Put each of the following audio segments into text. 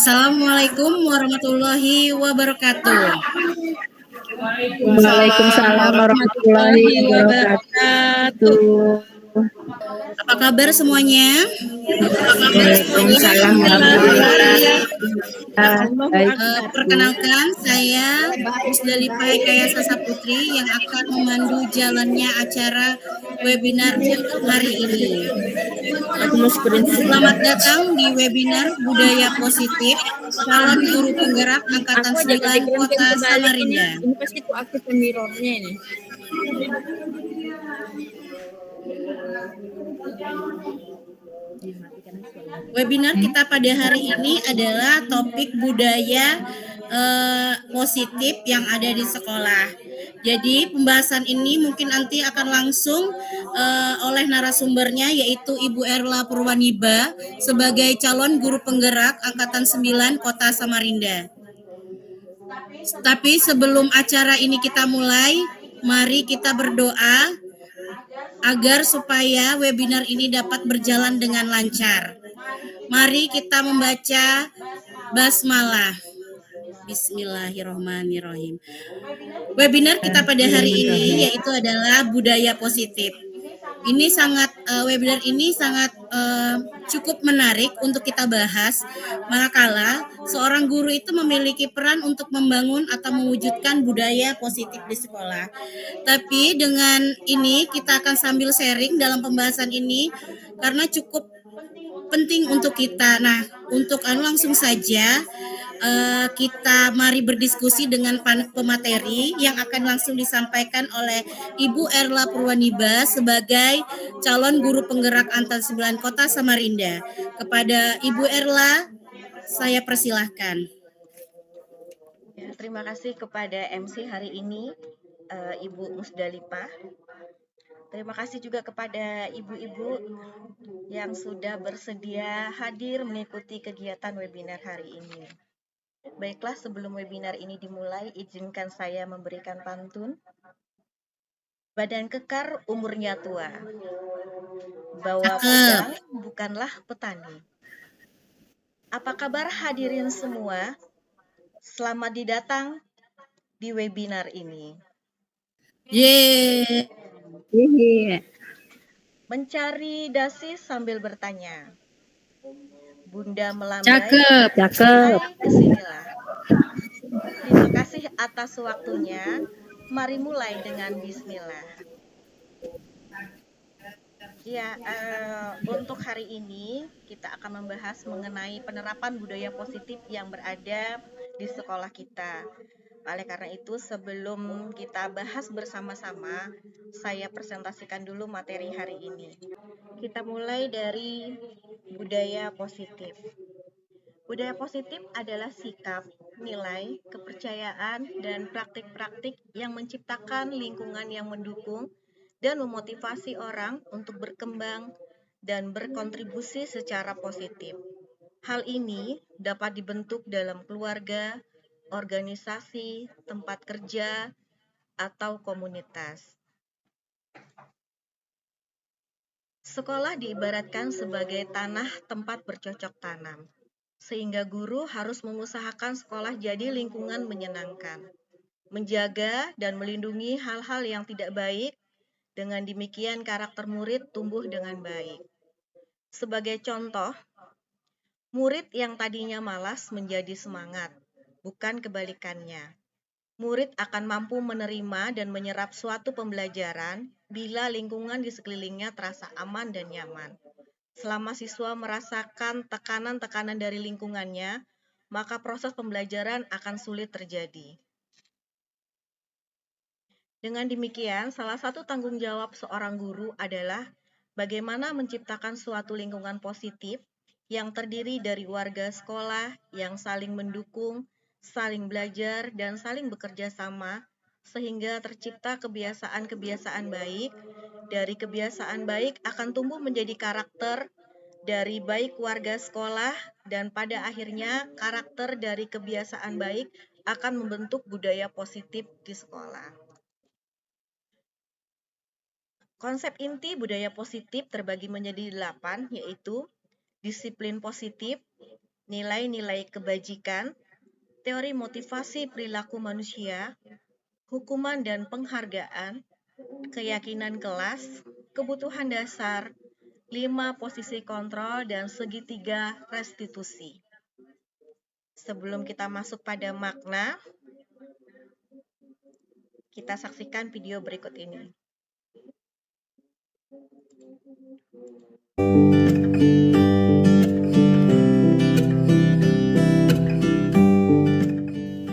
Assalamualaikum warahmatullahi wabarakatuh. Waalaikumsalam warahmatullahi wabarakatuh. Apa kabar semuanya? Waalaikumsalam warahmatullahi wabarakatuh. Perkenalkan, saya Musdalifah Hekayasa Saputri yang akan memandu jalannya acara webinar hari ini. Selamat datang di webinar Budaya Positif Calon Guru Penggerak Angkatan 9 Kota Samarinda. Ini pasti ku aktifkan mirrornya ini. Webinar kita pada hari ini adalah topik budaya positif yang ada di sekolah. Jadi pembahasan ini mungkin nanti akan langsung oleh narasumbernya, yaitu Ibu Erla Purwaniba sebagai calon guru penggerak Angkatan 9 Kota Samarinda. Tapi sebelum acara ini kita mulai, mari kita berdoa agar supaya webinar ini dapat berjalan dengan lancar. Mari kita membaca basmalah. Bismillahirrahmanirrahim. Webinar kita pada hari ini yaitu adalah budaya positif. Ini sangat webinar ini sangat cukup menarik untuk kita bahas, manakala seorang guru itu memiliki peran untuk membangun atau mewujudkan budaya positif di sekolah. Tapi dengan ini kita akan sambil sharing dalam pembahasan ini karena cukup penting untuk kita. Nah, untuk langsung saja kita mari berdiskusi dengan pemateri yang akan langsung disampaikan oleh Ibu Erla Purwaniba sebagai calon guru penggerak Angkatan 9 Kota Samarinda. Kepada Ibu Erla, saya persilahkan. Ya, terima kasih kepada MC hari ini, Ibu Musdalifah. Terima kasih juga kepada ibu-ibu yang sudah bersedia hadir mengikuti kegiatan webinar hari ini. Baiklah, sebelum webinar ini dimulai, izinkan saya memberikan pantun. Badan kekar umurnya tua, bawa pedang bukanlah petani. Apa kabar hadirin semua? Selamat datang di webinar ini. Yeay. Mencari dasi sambil bertanya. Bunda melambai. Cakep. Hai, kesinilah. Terima kasih atas waktunya. Mari mulai dengan bismillah. Ya, untuk hari ini kita akan membahas mengenai penerapan budaya positif yang berada di sekolah kita. Oleh karena itu, sebelum kita bahas bersama-sama, saya presentasikan dulu materi hari ini. Kita mulai dari budaya positif. Budaya positif adalah sikap, nilai, kepercayaan, dan praktik-praktik yang menciptakan lingkungan yang mendukung dan memotivasi orang untuk berkembang dan berkontribusi secara positif. Hal ini dapat dibentuk dalam keluarga, organisasi, tempat kerja, atau komunitas. Sekolah diibaratkan sebagai tanah tempat bercocok tanam, sehingga guru harus mengusahakan sekolah jadi lingkungan menyenangkan, menjaga dan melindungi hal-hal yang tidak baik, dengan demikian karakter murid tumbuh dengan baik. Sebagai contoh, murid yang tadinya malas menjadi semangat, bukan kebalikannya. Murid akan mampu menerima dan menyerap suatu pembelajaran bila lingkungan di sekelilingnya terasa aman dan nyaman. Selama siswa merasakan tekanan-tekanan dari lingkungannya, maka proses pembelajaran akan sulit terjadi. Dengan demikian, salah satu tanggung jawab seorang guru adalah bagaimana menciptakan suatu lingkungan positif yang terdiri dari warga sekolah yang saling mendukung, saling belajar, dan saling bekerja sama, sehingga tercipta kebiasaan-kebiasaan baik. Dari kebiasaan baik akan tumbuh menjadi karakter dari baik warga sekolah, dan pada akhirnya karakter dari kebiasaan baik akan membentuk budaya positif di sekolah. Konsep inti budaya positif terbagi menjadi 8, yaitu disiplin positif, nilai-nilai kebajikan, teori motivasi perilaku manusia, hukuman dan penghargaan, keyakinan kelas, kebutuhan dasar, 5 posisi kontrol, dan segitiga restitusi. Sebelum kita masuk pada makna, kita saksikan video berikut ini.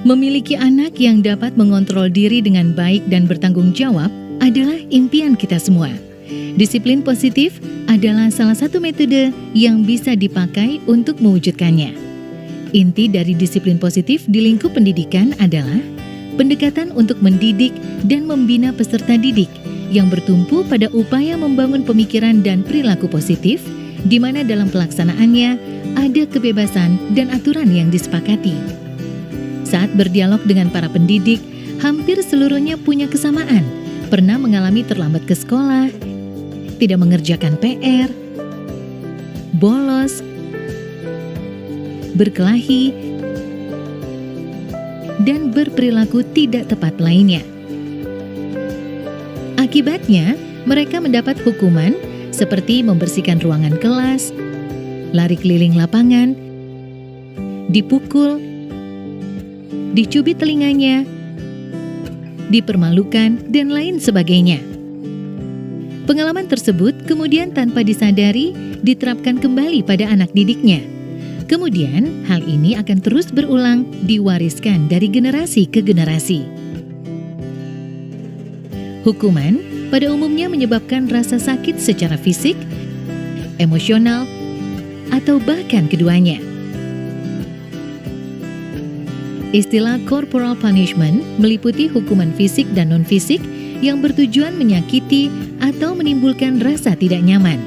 Memiliki anak yang dapat mengontrol diri dengan baik dan bertanggung jawab adalah impian kita semua. Disiplin positif adalah salah satu metode yang bisa dipakai untuk mewujudkannya. Inti dari disiplin positif di lingkup pendidikan adalah pendekatan untuk mendidik dan membina peserta didik yang bertumpu pada upaya membangun pemikiran dan perilaku positif, di mana dalam pelaksanaannya ada kebebasan dan aturan yang disepakati. Saat berdialog dengan para pendidik, hampir seluruhnya punya kesamaan, pernah mengalami terlambat ke sekolah, tidak mengerjakan PR, bolos, berkelahi, dan berperilaku tidak tepat lainnya. Akibatnya, mereka mendapat hukuman seperti membersihkan ruangan kelas, lari keliling lapangan, dipukul, dicubit telinganya, dipermalukan, dan lain sebagainya. Pengalaman tersebut kemudian tanpa disadari diterapkan kembali pada anak didiknya. Kemudian, hal ini akan terus berulang, diwariskan dari generasi ke generasi. Hukuman pada umumnya menyebabkan rasa sakit secara fisik, emosional, atau bahkan keduanya. Istilah corporal punishment meliputi hukuman fisik dan non-fisik yang bertujuan menyakiti atau menimbulkan rasa tidak nyaman.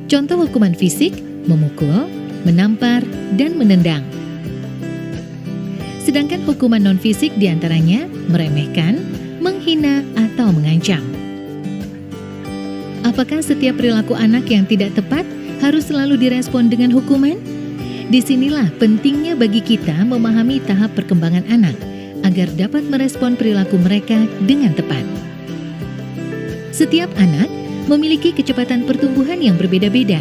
Contoh hukuman fisik, memukul, menampar, dan menendang. Sedangkan hukuman non-fisik diantaranya meremehkan, menghina, atau mengancam. Apakah setiap perilaku anak yang tidak tepat harus selalu direspon dengan hukuman? Disinilah pentingnya bagi kita memahami tahap perkembangan anak agar dapat merespon perilaku mereka dengan tepat. Setiap anak memiliki kecepatan pertumbuhan yang berbeda-beda.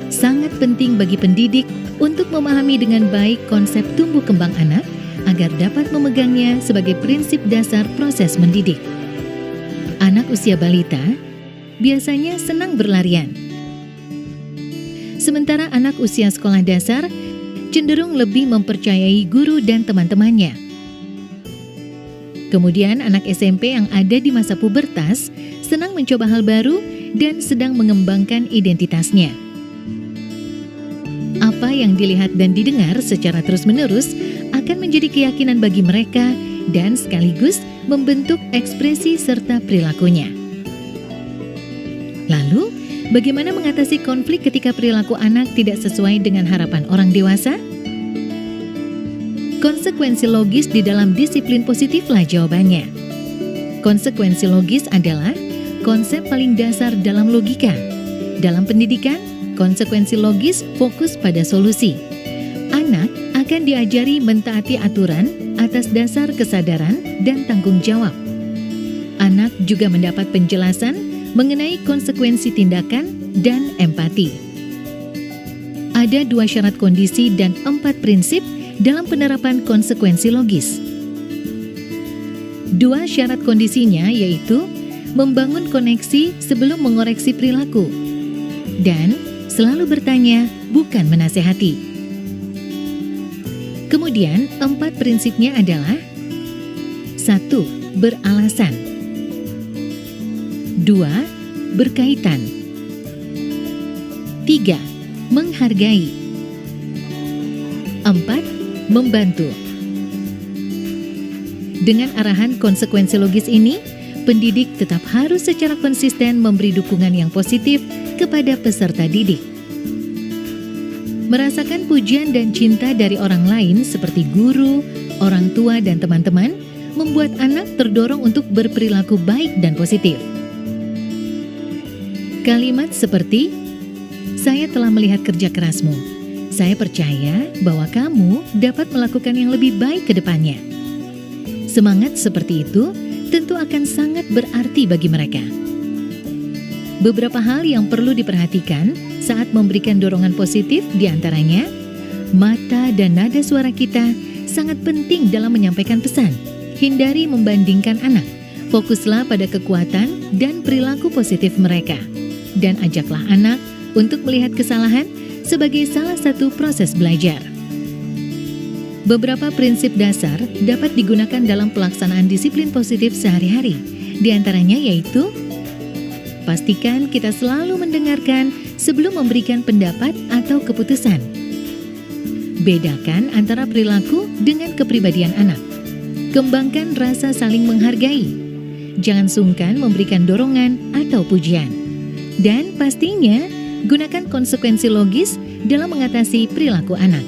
Sangat penting bagi pendidik untuk memahami dengan baik konsep tumbuh kembang anak agar dapat memegangnya sebagai prinsip dasar proses mendidik. Anak usia balita biasanya senang berlarian. Sementara anak usia sekolah dasar cenderung lebih mempercayai guru dan teman-temannya. Kemudian anak SMP yang ada di masa pubertas senang mencoba hal baru dan sedang mengembangkan identitasnya. Apa yang dilihat dan didengar secara terus-menerus akan menjadi keyakinan bagi mereka dan sekaligus membentuk ekspresi serta perilakunya. Lalu, bagaimana mengatasi konflik ketika perilaku anak tidak sesuai dengan harapan orang dewasa? Konsekuensi logis di dalam disiplin positiflah jawabannya. Konsekuensi logis adalah konsep paling dasar dalam logika. Dalam pendidikan, konsekuensi logis fokus pada solusi. Anak akan diajari mentaati aturan atas dasar kesadaran dan tanggung jawab. Anak juga mendapat penjelasan mengenai konsekuensi tindakan dan empati. Ada 2 syarat kondisi dan 4 prinsip dalam penerapan konsekuensi logis. 2 syarat kondisinya yaitu membangun koneksi sebelum mengoreksi perilaku dan selalu bertanya, bukan menasehati. Kemudian 4 prinsipnya adalah 1. Beralasan, 2. Berkaitan, 3. Menghargai, 4. Membantu. Dengan arahan konsekuensi logis ini, pendidik tetap harus secara konsisten memberi dukungan yang positif kepada peserta didik. Merasakan pujian dan cinta dari orang lain seperti guru, orang tua, dan teman-teman membuat anak terdorong untuk berperilaku baik dan positif. Kalimat seperti, saya telah melihat kerja kerasmu. Saya percaya bahwa kamu dapat melakukan yang lebih baik ke depannya. Semangat seperti itu tentu akan sangat berarti bagi mereka. Beberapa hal yang perlu diperhatikan saat memberikan dorongan positif diantaranya, mata dan nada suara kita sangat penting dalam menyampaikan pesan. Hindari membandingkan anak, fokuslah pada kekuatan dan perilaku positif mereka. Dan ajaklah anak untuk melihat kesalahan sebagai salah satu proses belajar. Beberapa prinsip dasar dapat digunakan dalam pelaksanaan disiplin positif sehari-hari. Di antaranya yaitu, pastikan kita selalu mendengarkan sebelum memberikan pendapat atau keputusan. Bedakan antara perilaku dengan kepribadian anak. Kembangkan rasa saling menghargai. Jangan sungkan memberikan dorongan atau pujian. Dan pastinya, gunakan konsekuensi logis dalam mengatasi perilaku anak.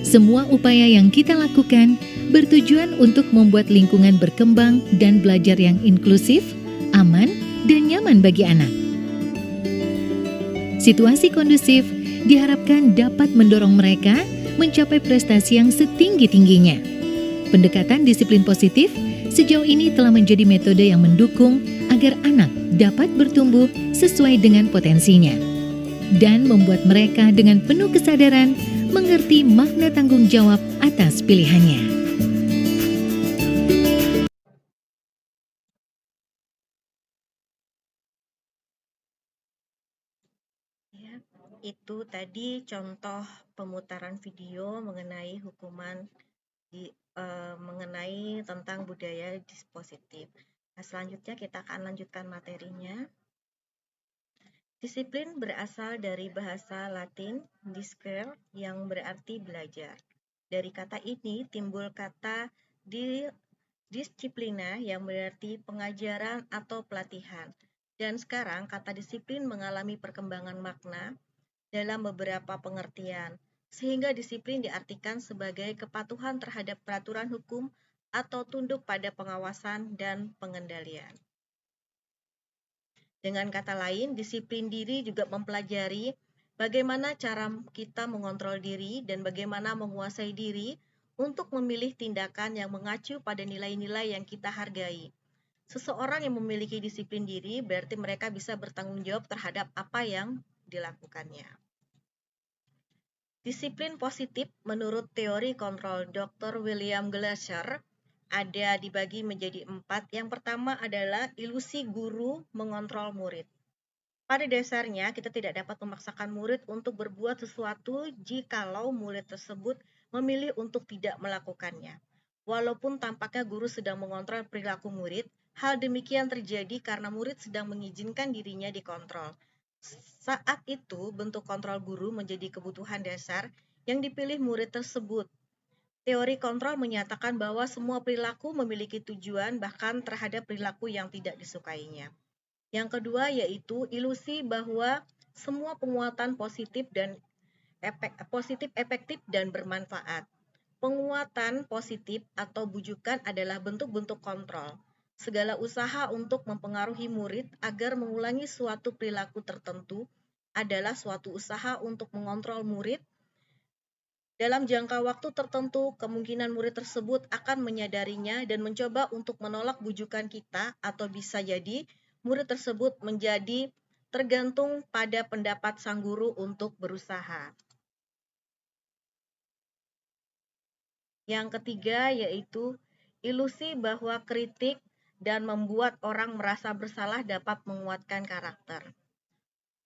Semua upaya yang kita lakukan bertujuan untuk membuat lingkungan berkembang dan belajar yang inklusif, aman, dan nyaman bagi anak. Situasi kondusif diharapkan dapat mendorong mereka mencapai prestasi yang setinggi-tingginya. Pendekatan disiplin positif sejauh ini telah menjadi metode yang mendukung agar anak dapat bertumbuh sesuai dengan potensinya dan membuat mereka dengan penuh kesadaran mengerti makna tanggung jawab atas pilihannya. Ya, itu tadi contoh pemutaran video mengenai hukuman mengenai tentang budaya dispositif. Nah, selanjutnya kita akan lanjutkan materinya. Disiplin berasal dari bahasa Latin discere yang berarti belajar. Dari kata ini timbul kata disciplina yang berarti pengajaran atau pelatihan. Dan sekarang kata disiplin mengalami perkembangan makna dalam beberapa pengertian, sehingga disiplin diartikan sebagai kepatuhan terhadap peraturan hukum atau tunduk pada pengawasan dan pengendalian. Dengan kata lain, disiplin diri juga mempelajari bagaimana cara kita mengontrol diri dan bagaimana menguasai diri untuk memilih tindakan yang mengacu pada nilai-nilai yang kita hargai. Seseorang yang memiliki disiplin diri berarti mereka bisa bertanggung jawab terhadap apa yang dilakukannya. Disiplin positif menurut teori kontrol Dr. William Glasser ada dibagi menjadi 4. Yang pertama adalah ilusi guru mengontrol murid. Pada dasarnya, kita tidak dapat memaksakan murid untuk berbuat sesuatu jikalau murid tersebut memilih untuk tidak melakukannya. Walaupun tampaknya guru sedang mengontrol perilaku murid, hal demikian terjadi karena murid sedang mengizinkan dirinya dikontrol. Saat itu, bentuk kontrol guru menjadi kebutuhan dasar yang dipilih murid tersebut. Teori kontrol menyatakan bahwa semua perilaku memiliki tujuan bahkan terhadap perilaku yang tidak disukainya. Yang kedua yaitu ilusi bahwa semua penguatan positif efektif dan bermanfaat. Penguatan positif atau bujukan adalah bentuk-bentuk kontrol. Segala usaha untuk mempengaruhi murid agar mengulangi suatu perilaku tertentu adalah suatu usaha untuk mengontrol murid. Dalam jangka waktu tertentu, kemungkinan murid tersebut akan menyadarinya dan mencoba untuk menolak bujukan kita, atau bisa jadi murid tersebut menjadi tergantung pada pendapat sang guru untuk berusaha. Yang ketiga yaitu ilusi bahwa kritik dan membuat orang merasa bersalah dapat menguatkan karakter.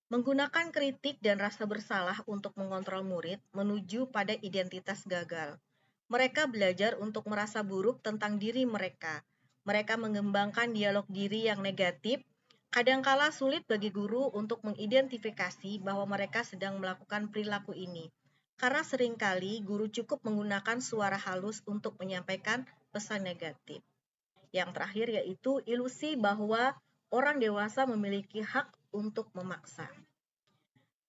Menggunakan kritik dan rasa bersalah untuk mengontrol murid menuju pada identitas gagal. Mereka belajar untuk merasa buruk tentang diri mereka. Mereka mengembangkan dialog diri yang negatif. Kadangkala sulit bagi guru untuk mengidentifikasi bahwa mereka sedang melakukan perilaku ini. Karena seringkali guru cukup menggunakan suara halus untuk menyampaikan pesan negatif. Yang terakhir yaitu ilusi bahwa orang dewasa memiliki hak untuk memaksa.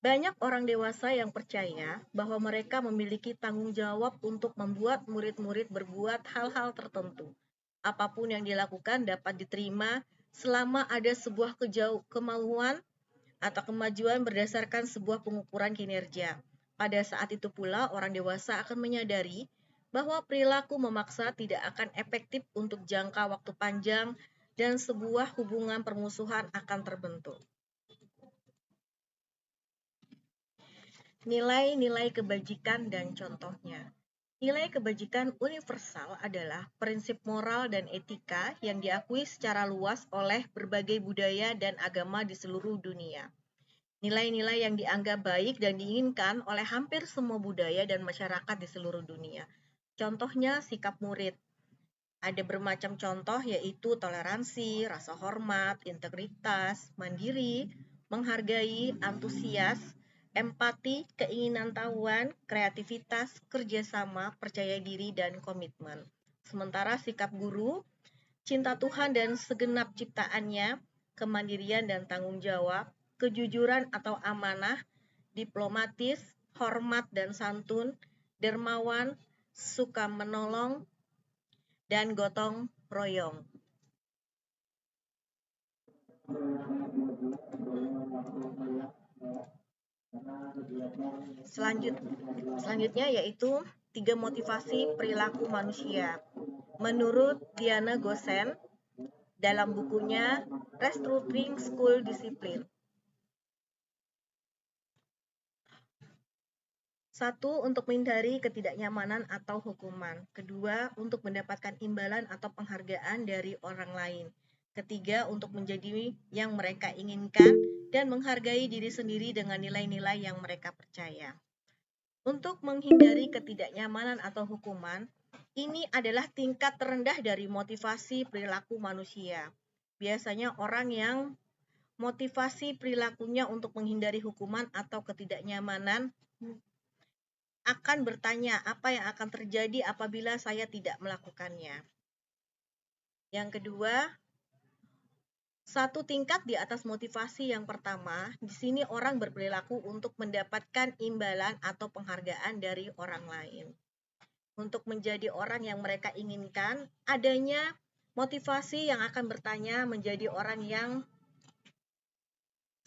Banyak orang dewasa yang percaya bahwa mereka memiliki tanggung jawab untuk membuat murid-murid berbuat hal-hal tertentu. Apapun yang dilakukan dapat diterima selama ada sebuah kemauan atau kemajuan berdasarkan sebuah pengukuran kinerja. Pada saat itu pula, orang dewasa akan menyadari bahwa perilaku memaksa tidak akan efektif untuk jangka waktu panjang dan sebuah hubungan permusuhan akan terbentuk. Nilai-nilai kebajikan dan contohnya. Nilai kebajikan universal adalah prinsip moral dan etika yang diakui secara luas oleh berbagai budaya dan agama di seluruh dunia. Nilai-nilai yang dianggap baik dan diinginkan oleh hampir semua budaya dan masyarakat di seluruh dunia. Contohnya sikap murid. Ada bermacam contoh yaitu toleransi, rasa hormat, integritas, mandiri, menghargai, antusias, empati, keinginan tahuan, kreativitas, kerjasama, percaya diri, dan komitmen. Sementara sikap guru, cinta Tuhan dan segenap ciptaannya, kemandirian dan tanggung jawab, kejujuran atau amanah, diplomatis, hormat dan santun, dermawan, suka menolong, dan gotong royong. Selanjutnya yaitu 3 motivasi perilaku manusia. Menurut Diana Gosen dalam bukunya Restructuring School Discipline. 1. Untuk menghindari ketidaknyamanan atau hukuman. 2. Untuk mendapatkan imbalan atau penghargaan dari orang lain. 3. Untuk menjadi yang mereka inginkan dan menghargai diri sendiri dengan nilai-nilai yang mereka percaya. Untuk menghindari ketidaknyamanan atau hukuman, ini adalah tingkat terendah dari motivasi perilaku manusia. Biasanya orang yang motivasi perilakunya untuk menghindari hukuman atau ketidaknyamanan akan bertanya apa yang akan terjadi apabila saya tidak melakukannya. Yang kedua, 1 tingkat di atas motivasi yang pertama, di sini orang berperilaku untuk mendapatkan imbalan atau penghargaan dari orang lain. Untuk menjadi orang yang mereka inginkan, adanya motivasi yang akan bertanya menjadi orang yang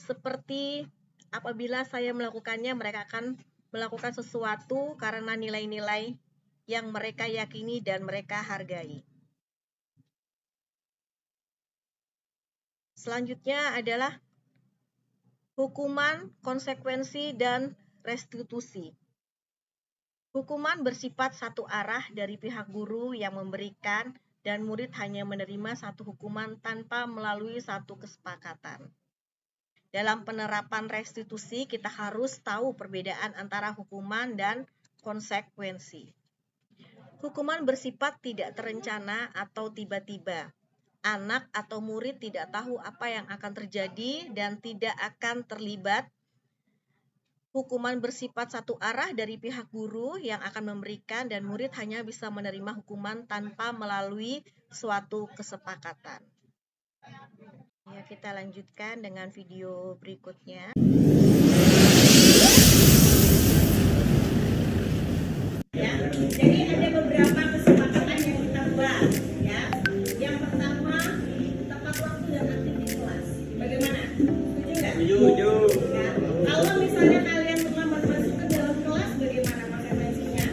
seperti apabila saya melakukannya, mereka akan melakukan sesuatu karena nilai-nilai yang mereka yakini dan mereka hargai. Selanjutnya adalah hukuman, konsekuensi, dan restitusi. Hukuman bersifat satu arah dari pihak guru yang memberikan dan murid hanya menerima satu hukuman tanpa melalui satu kesepakatan. Dalam penerapan restitusi, kita harus tahu perbedaan antara hukuman dan konsekuensi. Hukuman bersifat tidak terencana atau tiba-tiba. Anak atau murid tidak tahu apa yang akan terjadi dan tidak akan terlibat. Hukuman bersifat satu arah dari pihak guru yang akan memberikan dan murid hanya bisa menerima hukuman tanpa melalui suatu kesepakatan. Ya, kita lanjutkan dengan video berikutnya. Ya, jadi ada beberapa kesepakatan yang kita buat. Ya, yang pertama tepat waktu dan aktif di kelas. Bagaimana? Setuju nggak? Setuju. Ya, kalau misalnya kalian terlambat masuk ke dalam kelas, bagaimana konsekuensinya?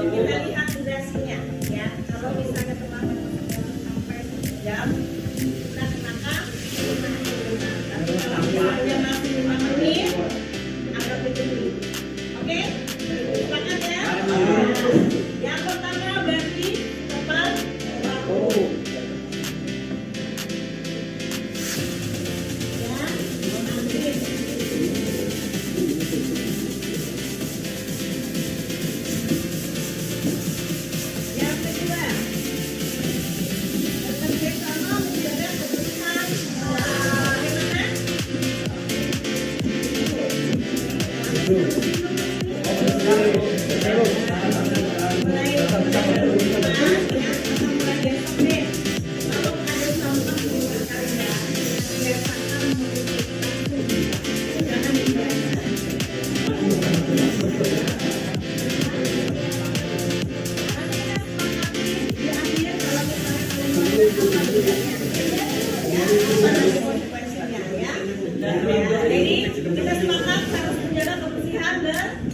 Kita lihat durasinya, ya. Kalau misalnya terlambat sampai 1 jam, kita kenakan 5 menit. Tapi kalau misalnya masih 5 menit, anggap berhenti. Oke? Sepakat ya? Yang pertama berarti tepat waktu. Ya, nanti.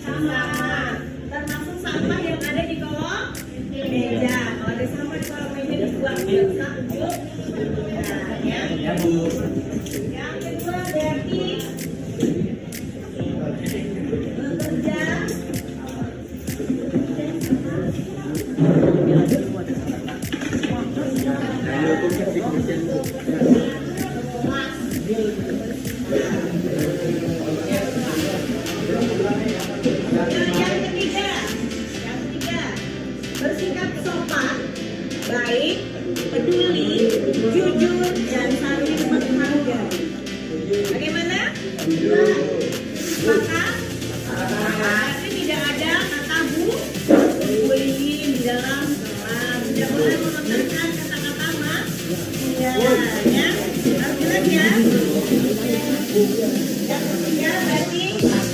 Sama, termasuk sampah yang ada di kolong meja. Kalau ada sampah di kolong meja dibuang, satu. Nah, ya. Yang kedua berarti bekerja yang ketiga, bersikap sopan, baik, peduli, jujur, dan saling menghargai. Bagaimana? Maka berarti tidak ada kata bullying di dalam kelas. Tidak boleh melontarkan kata-kata ya. Harus jelas ya. Yang ketiga berarti sopan.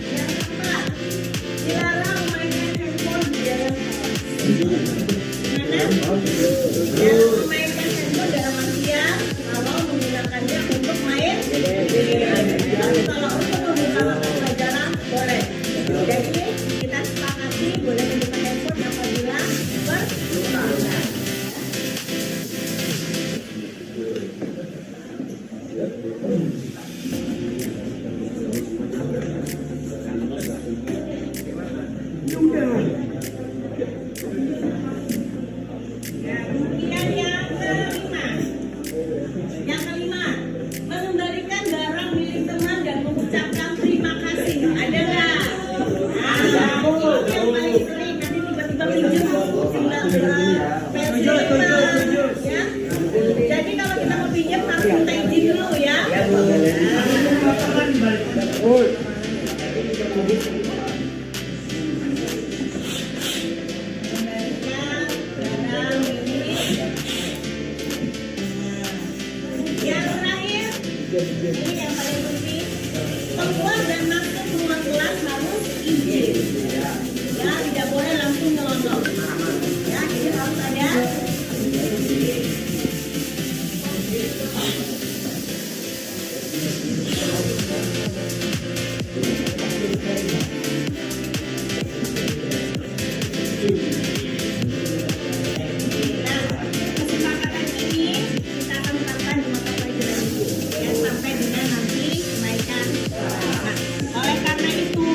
Yang keempat, dilarang memainkan handphone di dalam kelas. Gimana? Jangan memainkan handphone dalam artian kalau menggunakannya untuk main game. Tapi kalau untuk mengutamakan pelajaran boleh. Jadi kita sepakati boleh menggunakan handphone apabila berkeperluan. Kemudian yang kelima, mengembalikan barang milik teman dan mengucapkan terima kasih. Ada nggak? Nah, ini yang paling sering nanti tiba-tiba pinjam buku pensil ya. Jadi kalau kita mau pinjam harus minta izin dulu ya. Yang terakhir, ini yang paling penting, keluar dan masuk rumah kelas harus izin. Ya, tidak boleh langsung nyelonong. Ya, jadi harus ada izin. Nah, kesepakatan ini kita akan terapkan di mata pelajaran ini ya, sampai dengan nanti kenaikan. Nah, oleh karena itu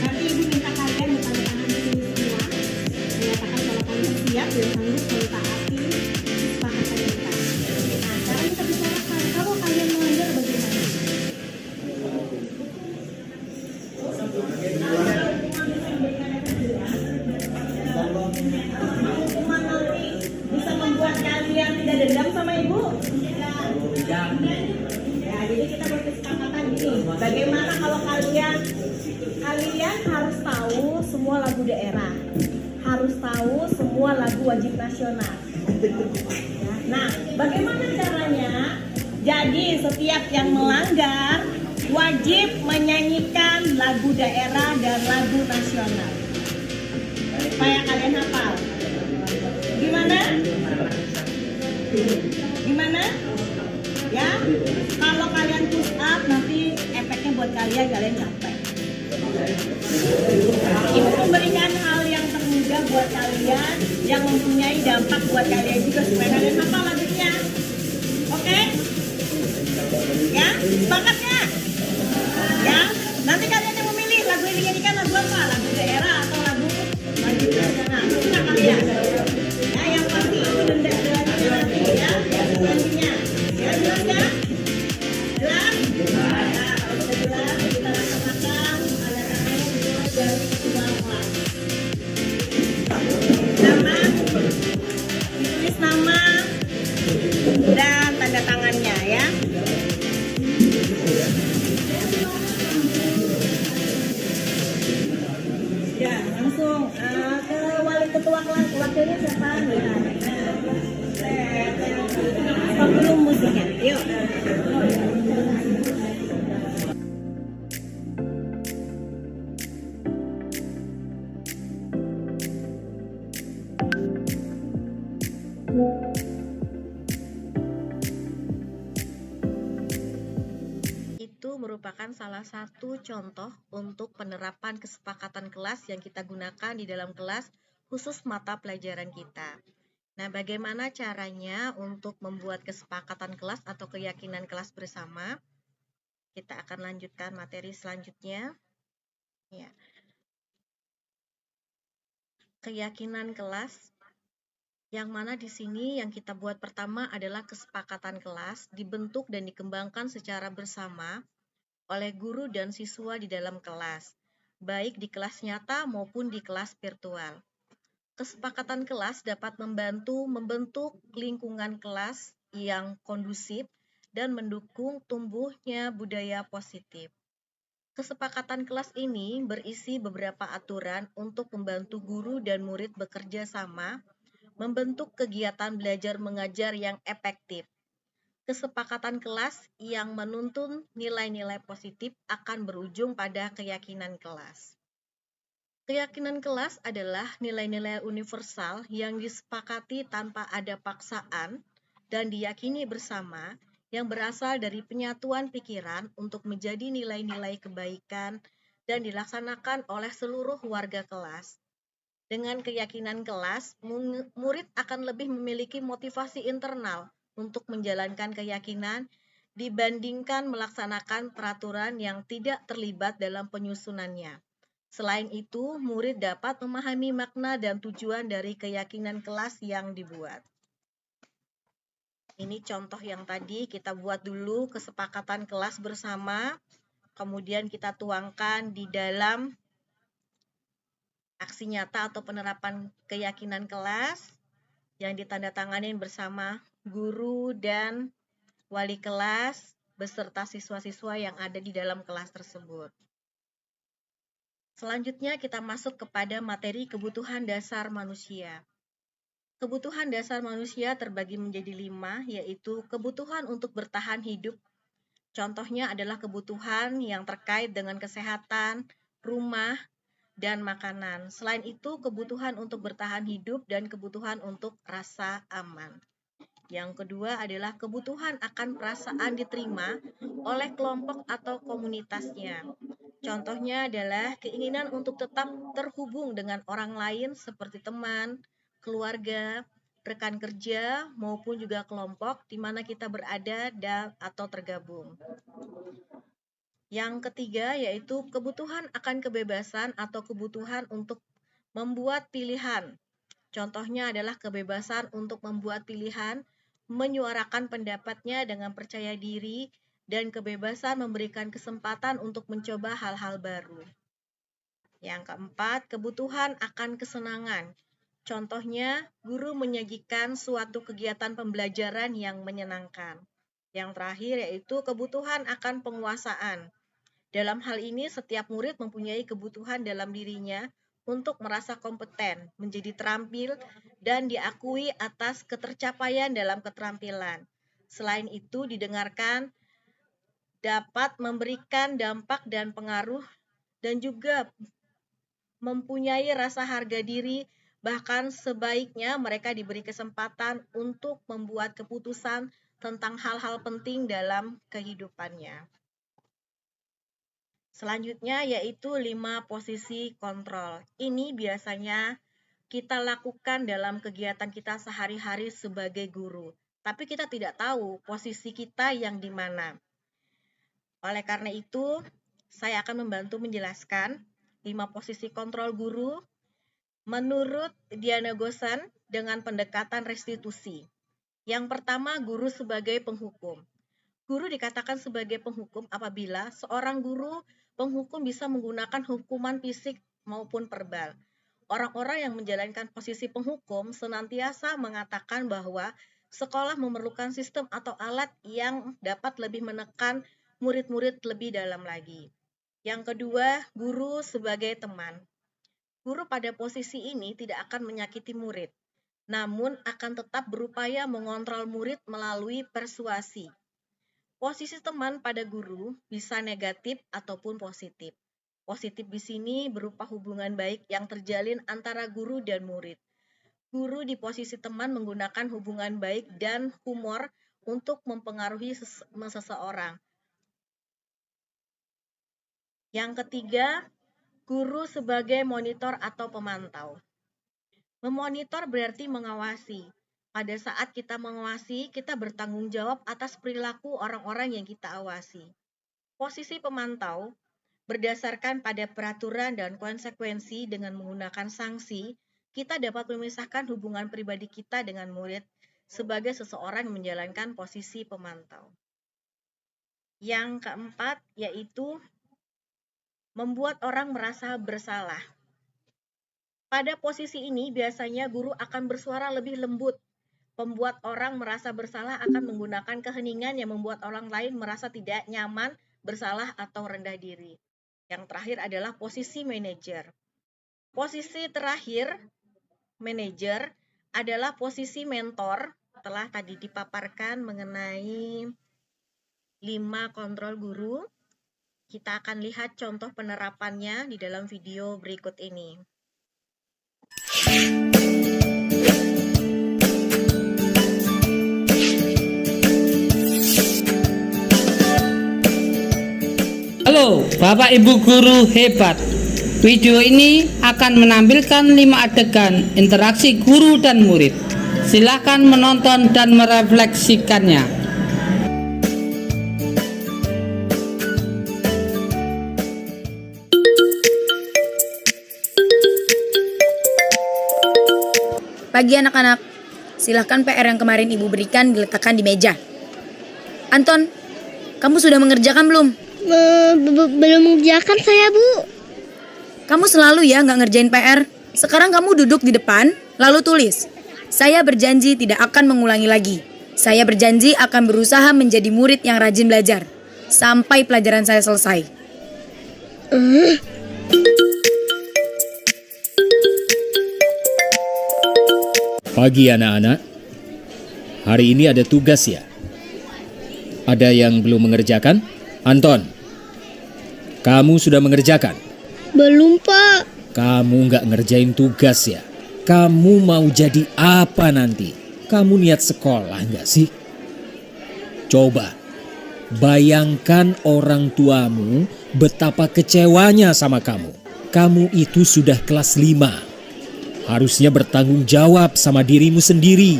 nanti ibu minta kalian bertanda tangan di sini semua, menyatakan kalau kalian siap dan sanggup mentaati kesepakatan kita. Nah, sekarang kita bicarakan kalau kalian melanggar bagaimana? Hukuman nanti bisa membuat kalian tidak dendam sama ibu? Ya, jadi kita berkesepakatan gini. Bagaimana kalau kalian harus tahu semua lagu daerah, harus tahu semua lagu wajib nasional. Ya, nah, bagaimana caranya? Jadi setiap yang melanggar wajib menyanyikan lagu daerah dan lagu nasional supaya kalian hafal. Gimana? Gimana? Ya, kalau kalian push up nanti efeknya buat kalian capek. Ibu memberikan hal yang termudah buat kalian yang mempunyai dampak buat kalian juga supaya kalian hafal lagunya. Oke? Ya, sepakatnya? Ya, nanti kalian yang memilih lagu yang dinyanyikan lagu apa? Lagu daerah atau lagu wajib nasional? Suka kalian? Ya, yang pasti itu denda-dendanya nanti ya, nantinya. Ya, jelas ya? Jelas? Nah, kalau sudah jelas kita laksanakan tanda tangannya dimulai dari kelas. Nama, ditulis nama dan tanda tangannya ya. merupakan salah satu contoh untuk penerapan kesepakatan kelas yang kita gunakan di dalam kelas khusus mata pelajaran kita. Nah, bagaimana caranya untuk membuat kesepakatan kelas atau keyakinan kelas bersama? Kita akan lanjutkan materi selanjutnya. Ya. Keyakinan kelas yang mana di sini yang kita buat pertama adalah kesepakatan kelas dibentuk dan dikembangkan secara bersama oleh guru dan siswa di dalam kelas, baik di kelas nyata maupun di kelas virtual. Kesepakatan kelas dapat membantu membentuk lingkungan kelas yang kondusif dan mendukung tumbuhnya budaya positif. Kesepakatan kelas ini berisi beberapa aturan untuk membantu guru dan murid bekerja sama, membentuk kegiatan belajar mengajar yang efektif. Kesepakatan kelas yang menuntun nilai-nilai positif akan berujung pada keyakinan kelas. Keyakinan kelas adalah nilai-nilai universal yang disepakati tanpa ada paksaan dan diyakini bersama yang berasal dari penyatuan pikiran untuk menjadi nilai-nilai kebaikan dan dilaksanakan oleh seluruh warga kelas. Dengan keyakinan kelas, murid akan lebih memiliki motivasi internal untuk menjalankan keyakinan dibandingkan melaksanakan peraturan yang tidak terlibat dalam penyusunannya. Selain itu, murid dapat memahami makna dan tujuan dari keyakinan kelas yang dibuat. Ini contoh yang tadi kita buat dulu kesepakatan kelas bersama, kemudian kita tuangkan di dalam aksi nyata atau penerapan keyakinan kelas yang ditandatanganin bersama guru dan wali kelas beserta siswa-siswa yang ada di dalam kelas tersebut. Selanjutnya kita masuk kepada materi kebutuhan dasar manusia. Kebutuhan dasar manusia terbagi menjadi 5, yaitu kebutuhan untuk bertahan hidup. Contohnya adalah kebutuhan yang terkait dengan kesehatan, rumah, dan makanan. Selain itu, kebutuhan untuk bertahan hidup dan kebutuhan untuk rasa aman. Yang kedua adalah kebutuhan akan perasaan diterima oleh kelompok atau komunitasnya. Contohnya adalah keinginan untuk tetap terhubung dengan orang lain seperti teman, keluarga, rekan kerja, maupun juga kelompok di mana kita berada atau tergabung. Yang ketiga yaitu kebutuhan akan kebebasan atau kebutuhan untuk membuat pilihan. Contohnya adalah kebebasan untuk membuat pilihan, menyuarakan pendapatnya dengan percaya diri, dan kebebasan memberikan kesempatan untuk mencoba hal-hal baru. Yang keempat, kebutuhan akan kesenangan. Contohnya, guru menyajikan suatu kegiatan pembelajaran yang menyenangkan. Yang terakhir yaitu kebutuhan akan penguasaan. Dalam hal ini, setiap murid mempunyai kebutuhan dalam dirinya untuk merasa kompeten, menjadi terampil, dan diakui atas ketercapaian dalam keterampilan. Selain itu, didengarkan dapat memberikan dampak dan pengaruh dan juga mempunyai rasa harga diri, bahkan sebaiknya mereka diberi kesempatan untuk membuat keputusan tentang hal-hal penting dalam kehidupannya. Selanjutnya yaitu 5 posisi kontrol. Ini biasanya kita lakukan dalam kegiatan kita sehari-hari sebagai guru, tapi kita tidak tahu posisi kita yang di mana. Oleh karena itu, saya akan membantu menjelaskan 5 posisi kontrol guru menurut Diana Gosan dengan pendekatan restitusi. Yang pertama, guru sebagai penghukum. Guru dikatakan sebagai penghukum apabila seorang guru penghukum bisa menggunakan hukuman fisik maupun verbal. Orang-orang yang menjalankan posisi penghukum senantiasa mengatakan bahwa sekolah memerlukan sistem atau alat yang dapat lebih menekan murid-murid lebih dalam lagi. Yang kedua, guru sebagai teman. Guru pada posisi ini tidak akan menyakiti murid, namun akan tetap berupaya mengontrol murid melalui persuasi. Posisi teman pada guru bisa negatif ataupun positif. Positif di sini berupa hubungan baik yang terjalin antara guru dan murid. Guru di posisi teman menggunakan hubungan baik dan humor untuk mempengaruhi seseorang. Yang ketiga, guru sebagai monitor atau pemantau. Memonitor berarti mengawasi. Pada saat kita mengawasi, kita bertanggung jawab atas perilaku orang-orang yang kita awasi. Posisi pemantau berdasarkan pada peraturan dan konsekuensi dengan menggunakan sanksi, kita dapat memisahkan hubungan pribadi kita dengan murid sebagai seseorang yang menjalankan posisi pemantau. Yang keempat yaitu membuat orang merasa bersalah. Pada posisi ini biasanya guru akan bersuara lebih lembut. Pembuat orang merasa bersalah akan menggunakan keheningan yang membuat orang lain merasa tidak nyaman, bersalah, atau rendah diri. Yang terakhir adalah posisi manajer. Posisi terakhir, manajer, adalah posisi mentor. Telah tadi dipaparkan mengenai 5 kontrol guru. Kita akan lihat contoh penerapannya di dalam video berikut ini. Halo, Bapak Ibu guru hebat. Video ini akan menampilkan 5 adegan interaksi guru dan murid. Silakan menonton dan merefleksikannya. Pagi anak-anak, silahkan PR yang kemarin ibu berikan diletakkan di meja. Anton, kamu sudah mengerjakan belum? Belum mengerjakan saya, Bu. Kamu selalu ya nggak ngerjain PR. Sekarang kamu duduk di depan, lalu tulis. Saya berjanji tidak akan mengulangi lagi. Saya berjanji akan berusaha menjadi murid yang rajin belajar. Sampai pelajaran saya selesai. Pagi anak-anak, hari ini ada tugas ya? Ada yang belum mengerjakan? Anton, kamu sudah mengerjakan? Belum, Pak. Kamu nggak ngerjain tugas ya? Kamu mau jadi apa nanti? Kamu niat sekolah nggak sih? Coba, bayangkan orang tuamu betapa kecewanya sama kamu. Kamu itu sudah kelas 5. Harusnya bertanggung jawab sama dirimu sendiri.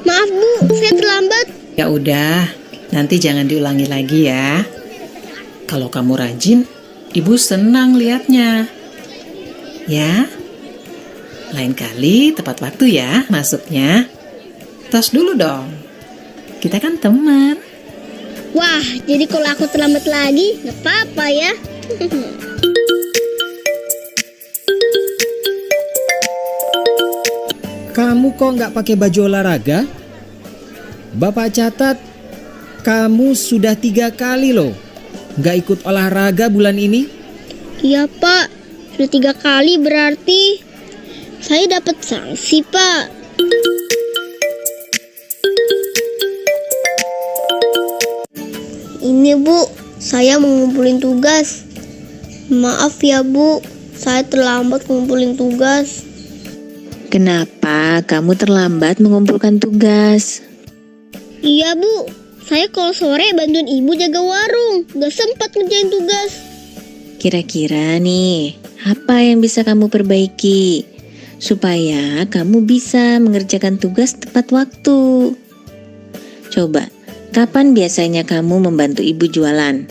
Maaf, Bu, saya terlambat. Ya udah, nanti jangan diulangi lagi ya. Kalau kamu rajin, Ibu senang lihatnya. Ya, lain kali tepat waktu ya masuknya. Tos dulu dong. Kita kan teman. Wah, jadi kalau aku terlambat lagi, nggak apa-apa ya. Kamu kok nggak pakai baju olahraga? Bapak catat, kamu sudah 3 kali loh nggak ikut olahraga bulan ini. Iya, Pak. Sudah 3 kali berarti saya dapat sanksi, Pak. Ini, Bu, saya mengumpulin tugas. Maaf ya, Bu, saya terlambat mengumpulin tugas. Kenapa kamu terlambat mengumpulkan tugas? Iya, Bu, saya kalau sore bantuin ibu jaga warung, gak sempat ngerjain tugas. Kira-kira nih, apa yang bisa kamu perbaiki supaya kamu bisa mengerjakan tugas tepat waktu? Coba, kapan biasanya kamu membantu ibu jualan?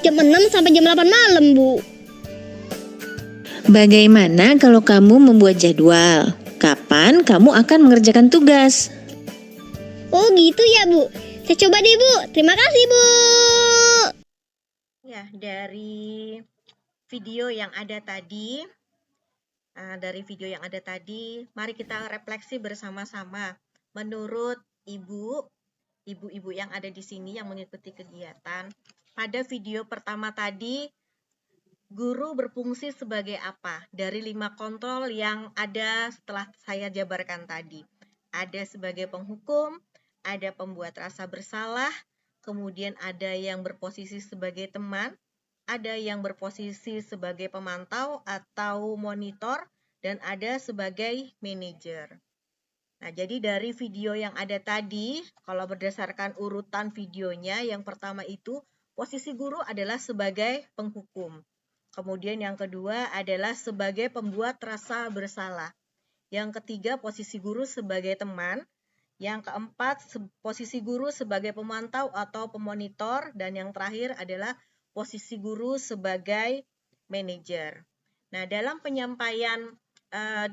Jam 6 sampai jam 8 malam, Bu. Bagaimana kalau kamu membuat jadwal? Kapan kamu akan mengerjakan tugas? Oh gitu ya, Bu. Saya coba deh, Bu. Terima kasih, Bu. Ya, dari video yang ada tadi, mari kita refleksi bersama-sama. Menurut ibu-ibu yang ada di sini yang mengikuti kegiatan, pada video pertama tadi, guru berfungsi sebagai apa? Dari 5 kontrol yang ada setelah saya jabarkan tadi. Ada sebagai penghukum, ada pembuat rasa bersalah, kemudian ada yang berposisi sebagai teman, ada yang berposisi sebagai pemantau atau monitor, dan ada sebagai manajer. Nah, jadi dari video yang ada tadi, kalau berdasarkan urutan videonya, yang pertama itu posisi guru adalah sebagai penghukum. Kemudian yang kedua adalah sebagai pembuat rasa bersalah. Yang ketiga, posisi guru sebagai teman. Yang keempat, posisi guru sebagai pemantau atau pemonitor. Dan yang terakhir adalah posisi guru sebagai manajer. Nah, dalam penyampaian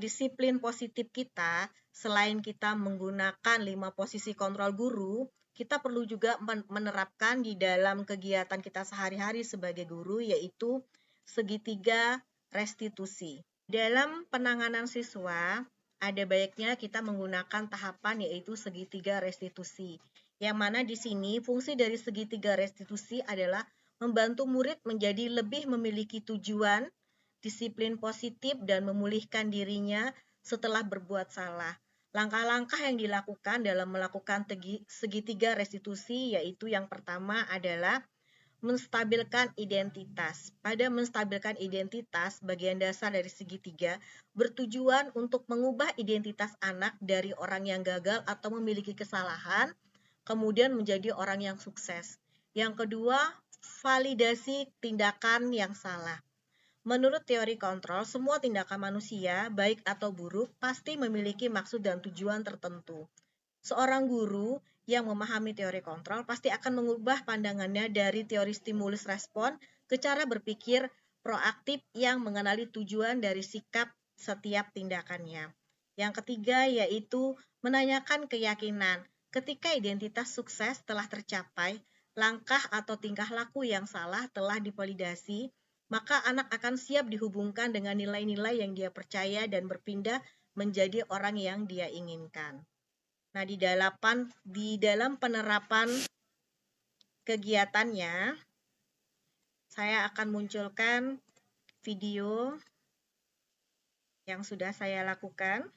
disiplin positif kita, selain kita menggunakan 5 posisi kontrol guru, kita perlu juga menerapkan di dalam kegiatan kita sehari-hari sebagai guru, yaitu segitiga restitusi. Dalam penanganan siswa, ada baiknya kita menggunakan tahapan yaitu segitiga restitusi. Yang mana di sini fungsi dari segitiga restitusi adalah membantu murid menjadi lebih memiliki tujuan, disiplin positif, dan memulihkan dirinya setelah berbuat salah. Langkah-langkah yang dilakukan dalam melakukan segitiga restitusi yaitu yang pertama adalah menstabilkan identitas. Pada menstabilkan identitas, bagian dasar dari segitiga bertujuan untuk mengubah identitas anak dari orang yang gagal atau memiliki kesalahan, kemudian menjadi orang yang sukses. Yang kedua, validasi tindakan yang salah. Menurut teori kontrol, semua tindakan manusia, baik atau buruk, pasti memiliki maksud dan tujuan tertentu. Seorang guru yang memahami teori kontrol pasti akan mengubah pandangannya dari teori stimulus respon ke cara berpikir proaktif yang mengenali tujuan dari sikap setiap tindakannya. Yang ketiga yaitu menanyakan keyakinan. Ketika identitas sukses telah tercapai, langkah atau tingkah laku yang salah telah divalidasi, maka anak akan siap dihubungkan dengan nilai-nilai yang dia percaya dan berpindah menjadi orang yang dia inginkan. Nah, di dalam penerapan kegiatannya, saya akan munculkan video yang sudah saya lakukan.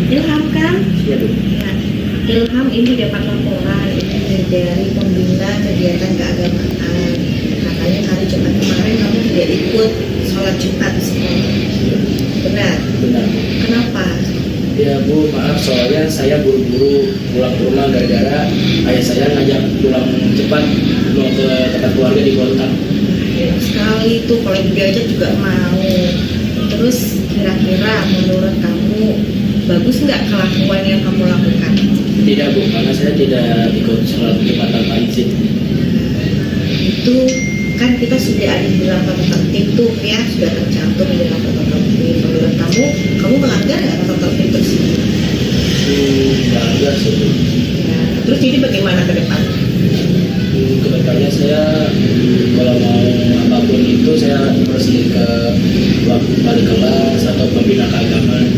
Ilham kan? Nah, Ilham ini dapat laporan ini dari pembina kegiatan keagamaan. Katanya hari Jumat kemarin kamu tidak ikut sholat Jumat di sekolah. Benar? Benar. Kenapa? Ya Bu, maaf soalnya saya buru-buru pulang ke rumah gara-gara ayah saya ngajak pulang cepat mau ke tempat keluarga di Bontang. Sekali itu kalau diajak juga mau. Terus kira-kira menurut kamu bagus nggak kelakuan yang kamu lakukan? Tidak Bu, karena saya tidak ikut sholat Jumat tanpa izin. Itu kan kita sudah ada di dalam tata tertib tuh ya, sudah tercantum di dalam tata tertib. Menurut kamu melanggar nggak tata tertib tersebut? Melanggar sih Bu. Ya, terus jadi bagaimana ke depan? Kedepannya saya kalau mau apapun itu saya bersih ke wali kelas atau pembina keagamaan.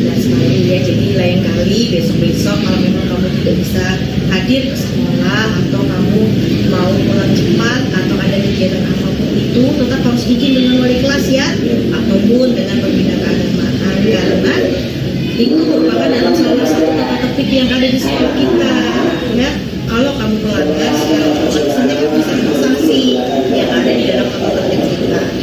Nah sekali ya, jadi lain kali besok-besok kalau memang kamu tidak bisa hadir ke sekolah atau kamu mau pulang cepat atau ada kegiatan apapun itu tetap harus izin dengan wali kelas ya, ataupun dengan pembina keagamaan, karena itu merupakan dalam salah satu tata tertib yang ada di sekolah kita ya. Kalau kamu melanggar secara otomatis nanti bisa sanksi yang ada di dalam tata tertib kita.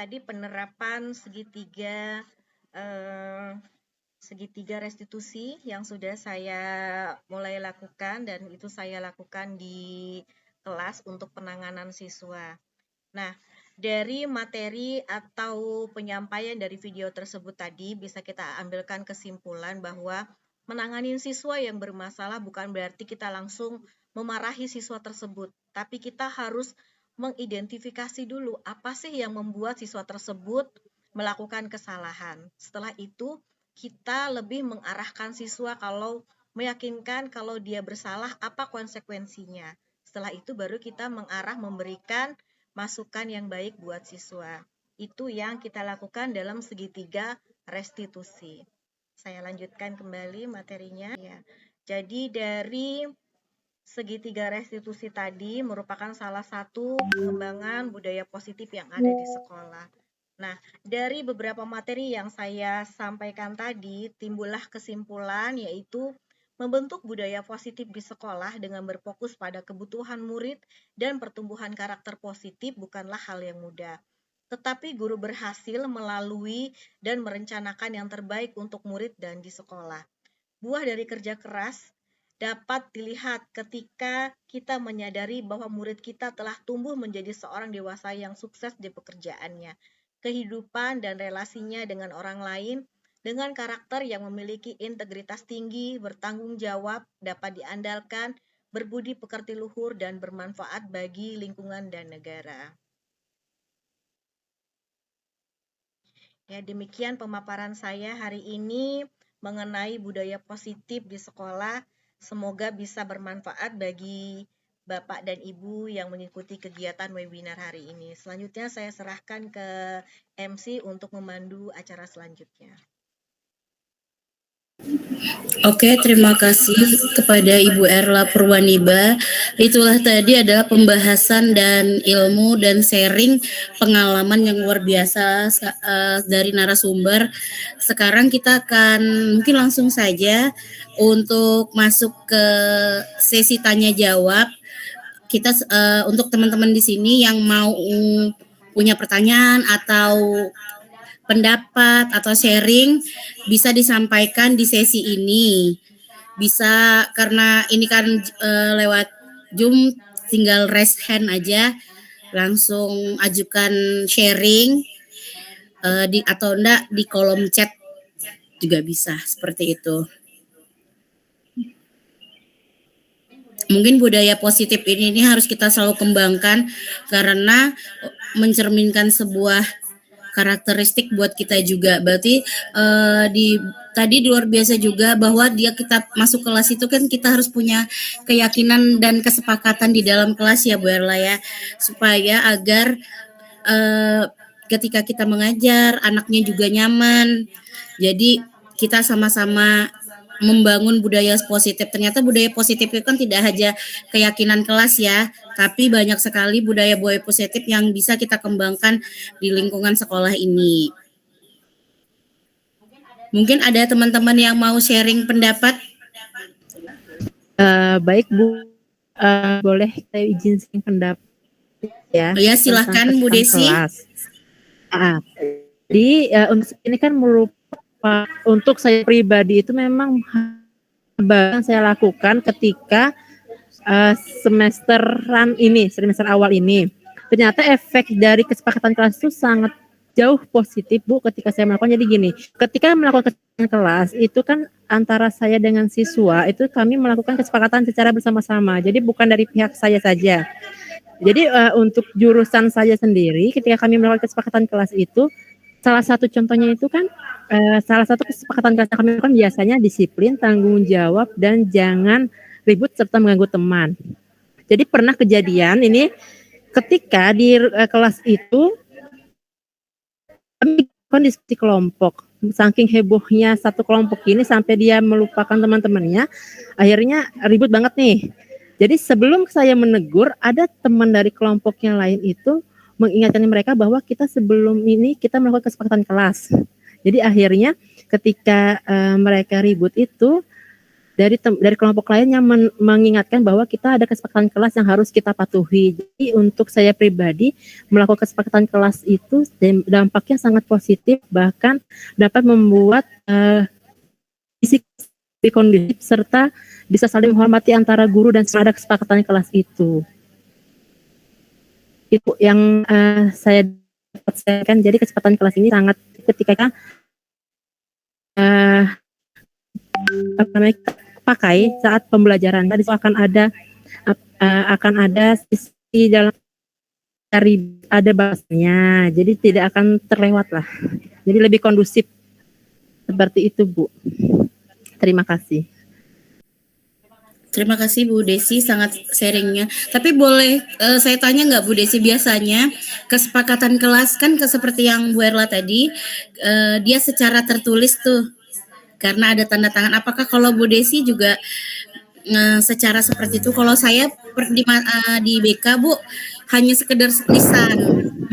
tadi penerapan segitiga restitusi yang sudah saya mulai lakukan, dan itu saya lakukan di kelas untuk penanganan siswa. Nah, dari materi atau penyampaian dari video tersebut tadi bisa kita ambilkan kesimpulan bahwa menangani siswa yang bermasalah bukan berarti kita langsung memarahi siswa tersebut, tapi kita harus mengidentifikasi dulu apa sih yang membuat siswa tersebut melakukan kesalahan. Setelah itu, kita lebih mengarahkan siswa kalau meyakinkan kalau dia bersalah apa konsekuensinya. Setelah itu baru kita memberikan masukan yang baik buat siswa. Itu yang kita lakukan dalam segitiga restitusi. Saya lanjutkan kembali materinya. Ya. Jadi dari segitiga restitusi tadi merupakan salah satu pengembangan budaya positif yang ada di sekolah. Nah, dari beberapa materi yang saya sampaikan tadi, timbullah kesimpulan yaitu membentuk budaya positif di sekolah dengan berfokus pada kebutuhan murid dan pertumbuhan karakter positif bukanlah hal yang mudah. Tetapi guru berhasil melalui dan merencanakan yang terbaik untuk murid dan di sekolah. Buah dari kerja keras dapat dilihat ketika kita menyadari bahwa murid kita telah tumbuh menjadi seorang dewasa yang sukses di pekerjaannya, kehidupan dan relasinya dengan orang lain, dengan karakter yang memiliki integritas tinggi, bertanggung jawab, dapat diandalkan, berbudi pekerti luhur, dan bermanfaat bagi lingkungan dan negara. Ya, demikian pemaparan saya hari ini mengenai budaya positif di sekolah. Semoga bisa bermanfaat bagi Bapak dan Ibu yang mengikuti kegiatan webinar hari ini. Selanjutnya saya serahkan ke MC untuk memandu acara selanjutnya. Oke, terima kasih kepada Ibu Erla Purwaniba. Itulah tadi adalah pembahasan dan ilmu dan sharing pengalaman yang luar biasa dari narasumber. Sekarang kita akan mungkin langsung saja untuk masuk ke sesi tanya jawab. Kita untuk teman-teman di sini yang mau punya pertanyaan atau pendapat atau sharing bisa disampaikan di sesi ini. Bisa karena ini kan lewat Zoom, tinggal raise hand aja, langsung ajukan sharing atau enggak di kolom chat juga bisa seperti itu. Mungkin budaya positif ini harus kita selalu kembangkan karena mencerminkan sebuah karakteristik buat kita juga. Berarti tadi luar biasa juga bahwa kita masuk kelas itu kan kita harus punya keyakinan dan kesepakatan di dalam kelas ya Bu Erla ya, supaya agar ketika kita mengajar anaknya juga nyaman. Jadi kita sama-sama membangun budaya positif. Ternyata budaya positif itu kan tidak hanya keyakinan kelas ya, tapi banyak sekali budaya positif yang bisa kita kembangkan di lingkungan sekolah ini. Mungkin ada teman-teman yang mau sharing pendapat? Baik Bu, boleh saya izin sharing pendapat ya? Ya silahkan Bu Desi. Jadi untuk ini kan merupakan untuk saya pribadi itu memang yang saya lakukan ketika semester awal ini. Ternyata efek dari kesepakatan kelas itu sangat jauh positif Bu ketika saya melakukan. Jadi gini, ketika melakukan kesepakatan kelas itu kan antara saya dengan siswa itu kami melakukan kesepakatan secara bersama-sama. Jadi bukan dari pihak saya saja. Jadi untuk jurusan saya sendiri ketika kami melakukan kesepakatan kelas itu, salah satu contohnya itu kan salah satu kesepakatan kelas kami lakukan biasanya disiplin, tanggung jawab, dan jangan ribut serta mengganggu teman. Jadi pernah kejadian ini ketika di kelas itu kami diskusi kelompok. Saking hebohnya satu kelompok ini sampai dia melupakan teman-temannya, akhirnya ribut banget nih. Jadi sebelum saya menegur, ada teman dari kelompok yang lain itu mengingatkan mereka bahwa kita sebelum ini kita melakukan kesepakatan kelas. Jadi akhirnya ketika mereka ribut itu, dari kelompok lain yang mengingatkan bahwa kita ada kesepakatan kelas yang harus kita patuhi. Jadi untuk saya pribadi melakukan kesepakatan kelas itu dampaknya sangat positif, bahkan dapat membuat fisik kondusif serta bisa saling menghormati antara guru dan ada kesepakatan kelas itu. Itu yang saya dapat sampaikan. Jadi kesempatan kelas ini sangat ketika kita pakai saat pembelajaran. Tadi akan ada sisi dalam cari ada bahasanya. Jadi tidak akan terlewat lah. Jadi lebih kondusif seperti itu, Bu. Terima kasih. Terima kasih Bu Desi, sangat sharingnya. Tapi boleh saya tanya nggak Bu Desi, biasanya kesepakatan kelas kan seperti yang Bu Erla tadi, dia secara tertulis tuh, karena ada tanda tangan. Apakah kalau Bu Desi juga secara seperti itu? Kalau saya di BK Bu, hanya sekedar lisan.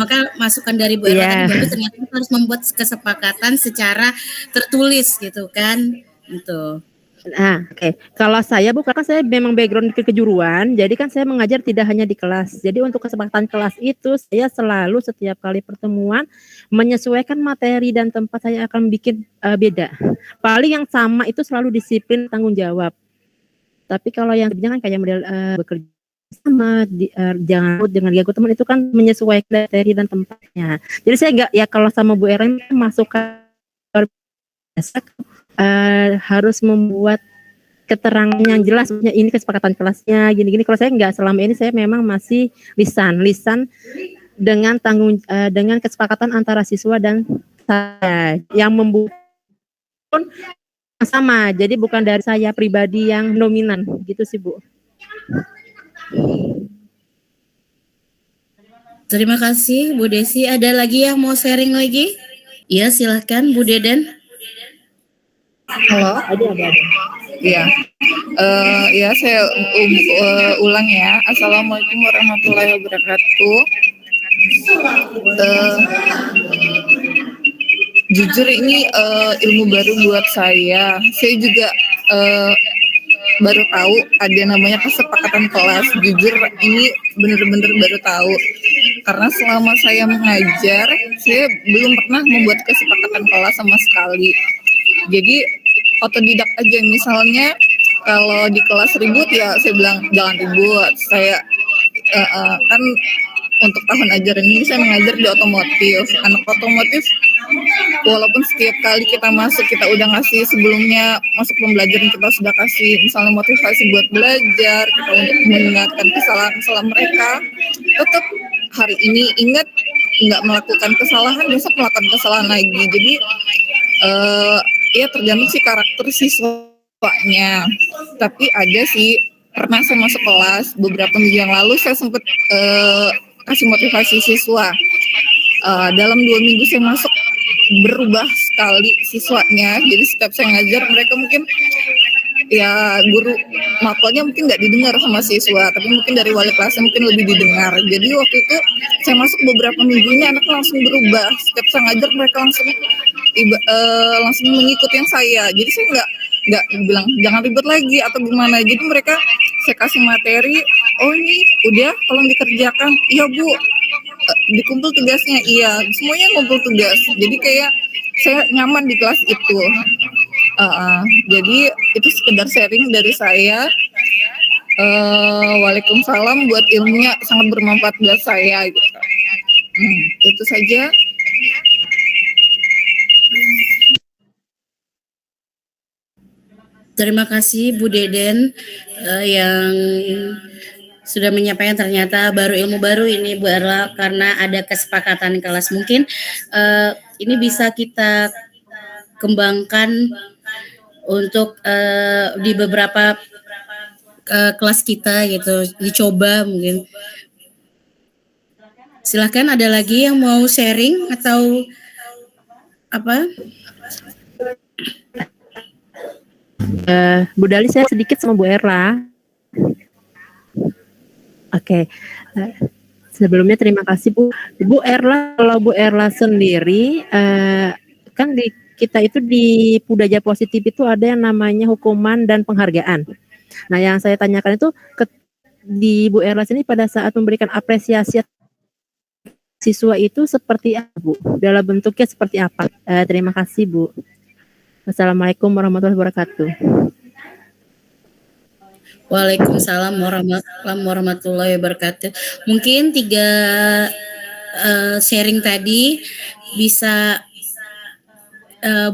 Maka masukan dari Bu Erla tadi, ternyata kita harus membuat kesepakatan secara tertulis gitu kan, gitu. Nah, oke. Kalau saya kan saya memang background kejuruan, jadi kan saya mengajar tidak hanya di kelas. Jadi untuk kesepakatan kelas itu saya selalu setiap kali pertemuan menyesuaikan materi dan tempat saya akan bikin beda. Paling yang sama itu selalu disiplin tanggung jawab. Tapi kalau yang jangan kayak model bekerja sama jangan dengan ganggu teman, itu kan menyesuaikan materi dan tempatnya. Jadi saya enggak ya, kalau sama Bu Erin masukkan harus membuat keterangan yang jelas, ini kesepakatan kelasnya gini-gini. Kalau saya enggak, selama ini saya memang masih lisan dengan dengan kesepakatan antara siswa dan saya yang membuat sama. Jadi bukan dari saya pribadi yang dominan gitu sih, Bu. Terima kasih Bu Desi. Ada lagi yang mau sharing lagi? Ya, silakan Bu Deden. Halo. Ada. Iya. Ya saya ulang ya. Assalamualaikum warahmatullahi wabarakatuh. Jujur ini ilmu baru buat saya. Saya juga baru tahu ada namanya kesepakatan kelas. Jujur ini benar-benar baru tahu. Karena selama saya mengajar, saya belum pernah membuat kesepakatan kelas sama sekali. Jadi otodidak aja, misalnya kalau di kelas ribut ya saya bilang jangan ribut. Saya kan untuk tahun ajaran ini saya mengajar di otomotif. Anak otomotif walaupun setiap kali kita masuk kita udah ngasih sebelumnya masuk pembelajaran, kita sudah kasih misalnya motivasi buat belajar, kita untuk mengingatkan kesalahan mereka, tetap hari ini ingat nggak melakukan kesalahan, besok melakukan kesalahan lagi. Jadi ya tergantung sih karakter siswanya. Tapi ada sih, pernah saya masuk kelas beberapa minggu yang lalu, saya sempat kasih motivasi siswa. Dalam 2 minggu saya masuk, berubah sekali siswanya. Jadi setiap saya ngajar mereka mungkin ya guru mapelnya mungkin nggak didengar sama siswa, tapi mungkin dari wali kelasnya mungkin lebih didengar. Jadi waktu itu saya masuk beberapa minggu ini anak langsung berubah. Setiap saya ngajar mereka langsung mengikuti yang saya. Jadi saya nggak bilang jangan ribet lagi atau gimana. Jadi mereka saya kasih materi, oh ini udah tolong dikerjakan. Iya Bu, dikumpul tugasnya. Iya, semuanya ngumpul tugas. Jadi kayak saya nyaman di kelas itu. Jadi itu sekedar sharing dari saya. Waalaikumsalam, buat ilmunya sangat bermanfaat buat saya gitu. Itu saja. Terima kasih Bu Deden yang sudah menyampaikan ternyata ilmu baru ini Bu Erla, karena ada kesepakatan kelas. Mungkin ini bisa kita kembangkan untuk di beberapa kelas kita gitu, dicoba mungkin. Silakan, ada lagi yang mau sharing atau apa? Bu Dali, saya sedikit sama Bu Erla. Oke. Sebelumnya terima kasih Bu Erla. Kalau Bu Erla sendiri kan kita itu di budaya positif itu ada yang namanya hukuman dan penghargaan. Nah, yang saya tanyakan itu di Bu Erla sini pada saat memberikan apresiasi siswa itu seperti apa, Bu? Dalam bentuknya seperti apa? Terima kasih, Bu. Assalamualaikum warahmatullahi wabarakatuh. Waalaikumsalam warahmatullahi wabarakatuh. Mungkin 3 sharing tadi bisa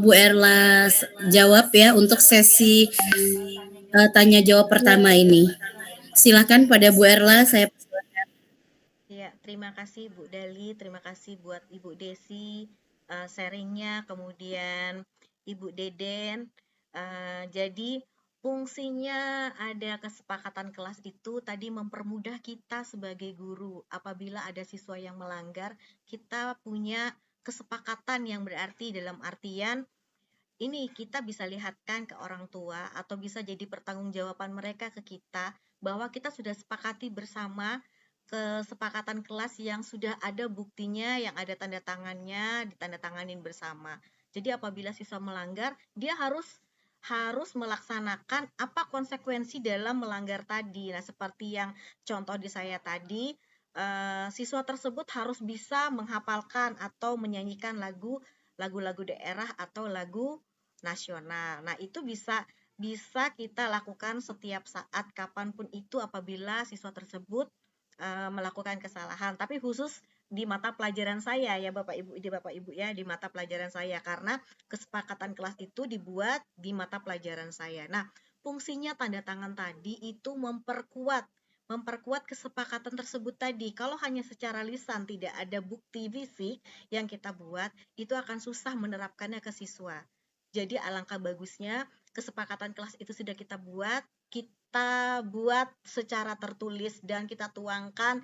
Bu Erla jawab ya untuk sesi tanya jawab pertama ini. Silakan pada Bu Erla, saya persilakan. Ya, terima kasih Bu Dali, terima kasih buat Ibu Desi sharingnya, kemudian Ibu Deden. Jadi fungsinya ada kesepakatan kelas itu tadi mempermudah kita sebagai guru. Apabila ada siswa yang melanggar, kita punya kesepakatan yang berarti dalam artian ini kita bisa lihatkan ke orang tua atau bisa jadi pertanggungjawaban mereka ke kita bahwa kita sudah sepakati bersama kesepakatan kelas yang sudah ada buktinya, yang ada tanda tangannya, ditandatanganin bersama. Jadi apabila siswa melanggar, dia harus melaksanakan apa konsekuensi dalam melanggar tadi. Nah, seperti yang contoh di saya tadi, siswa tersebut harus bisa menghafalkan atau menyanyikan lagu-lagu daerah atau lagu nasional. Nah, itu bisa kita lakukan setiap saat kapanpun itu apabila siswa tersebut melakukan kesalahan. Tapi khusus di mata pelajaran saya ya Bapak Ibu ya, di mata pelajaran saya karena kesepakatan kelas itu dibuat di mata pelajaran saya. Nah, fungsinya tanda tangan tadi itu memperkuat kesepakatan tersebut tadi. Kalau hanya secara lisan tidak ada bukti fisik yang kita buat, itu akan susah menerapkannya ke siswa. Jadi alangkah bagusnya kesepakatan kelas itu sudah kita buat secara tertulis dan kita tuangkan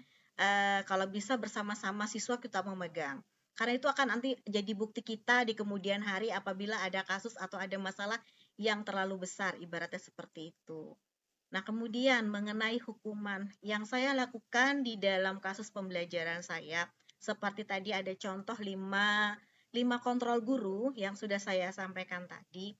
kalau bisa bersama-sama siswa kita memegang. Karena itu akan nanti jadi bukti kita di kemudian hari apabila ada kasus atau ada masalah yang terlalu besar, ibaratnya seperti itu. Nah, kemudian mengenai hukuman yang saya lakukan di dalam kasus pembelajaran saya, seperti tadi ada contoh 5 kontrol guru yang sudah saya sampaikan tadi.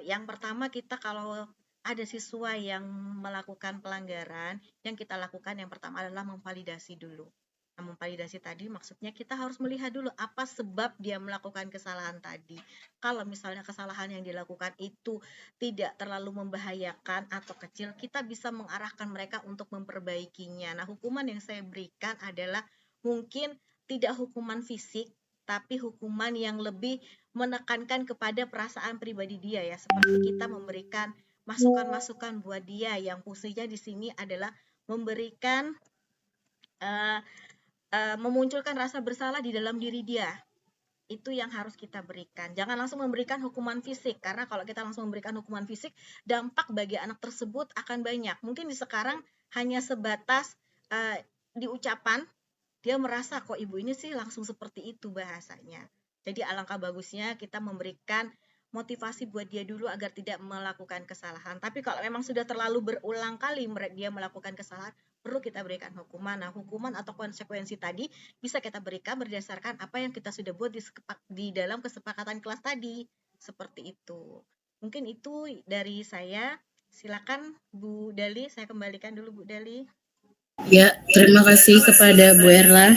Yang pertama, kita kalau ada siswa yang melakukan pelanggaran, yang kita lakukan yang pertama adalah memvalidasi dulu. Nah, memvalidasi tadi maksudnya kita harus melihat dulu apa sebab dia melakukan kesalahan tadi. Kalau misalnya kesalahan yang dilakukan itu tidak terlalu membahayakan atau kecil, kita bisa mengarahkan mereka untuk memperbaikinya. Nah, hukuman yang saya berikan adalah mungkin tidak hukuman fisik, tapi hukuman yang lebih menekankan kepada perasaan pribadi dia ya, seperti kita memberikan masukan-masukan buat dia yang fungsinya di sini adalah memberikan memunculkan rasa bersalah di dalam diri dia. Itu yang harus kita berikan. Jangan langsung memberikan hukuman fisik, karena kalau kita langsung memberikan hukuman fisik, dampak bagi anak tersebut akan banyak. Mungkin di sekarang hanya sebatas di ucapan, dia merasa kok ibu ini sih langsung seperti itu bahasanya. Jadi alangkah bagusnya kita memberikan motivasi buat dia dulu agar tidak melakukan kesalahan. Tapi kalau memang sudah terlalu berulang kali dia melakukan kesalahan, perlu kita berikan hukuman. Nah, hukuman atau konsekuensi tadi bisa kita berikan berdasarkan apa yang kita sudah buat di dalam kesepakatan kelas tadi. Seperti itu. Mungkin itu dari saya. Silakan Bu Dali, saya kembalikan dulu Bu Dali. Ya, terima kasih kepada Bu Erla.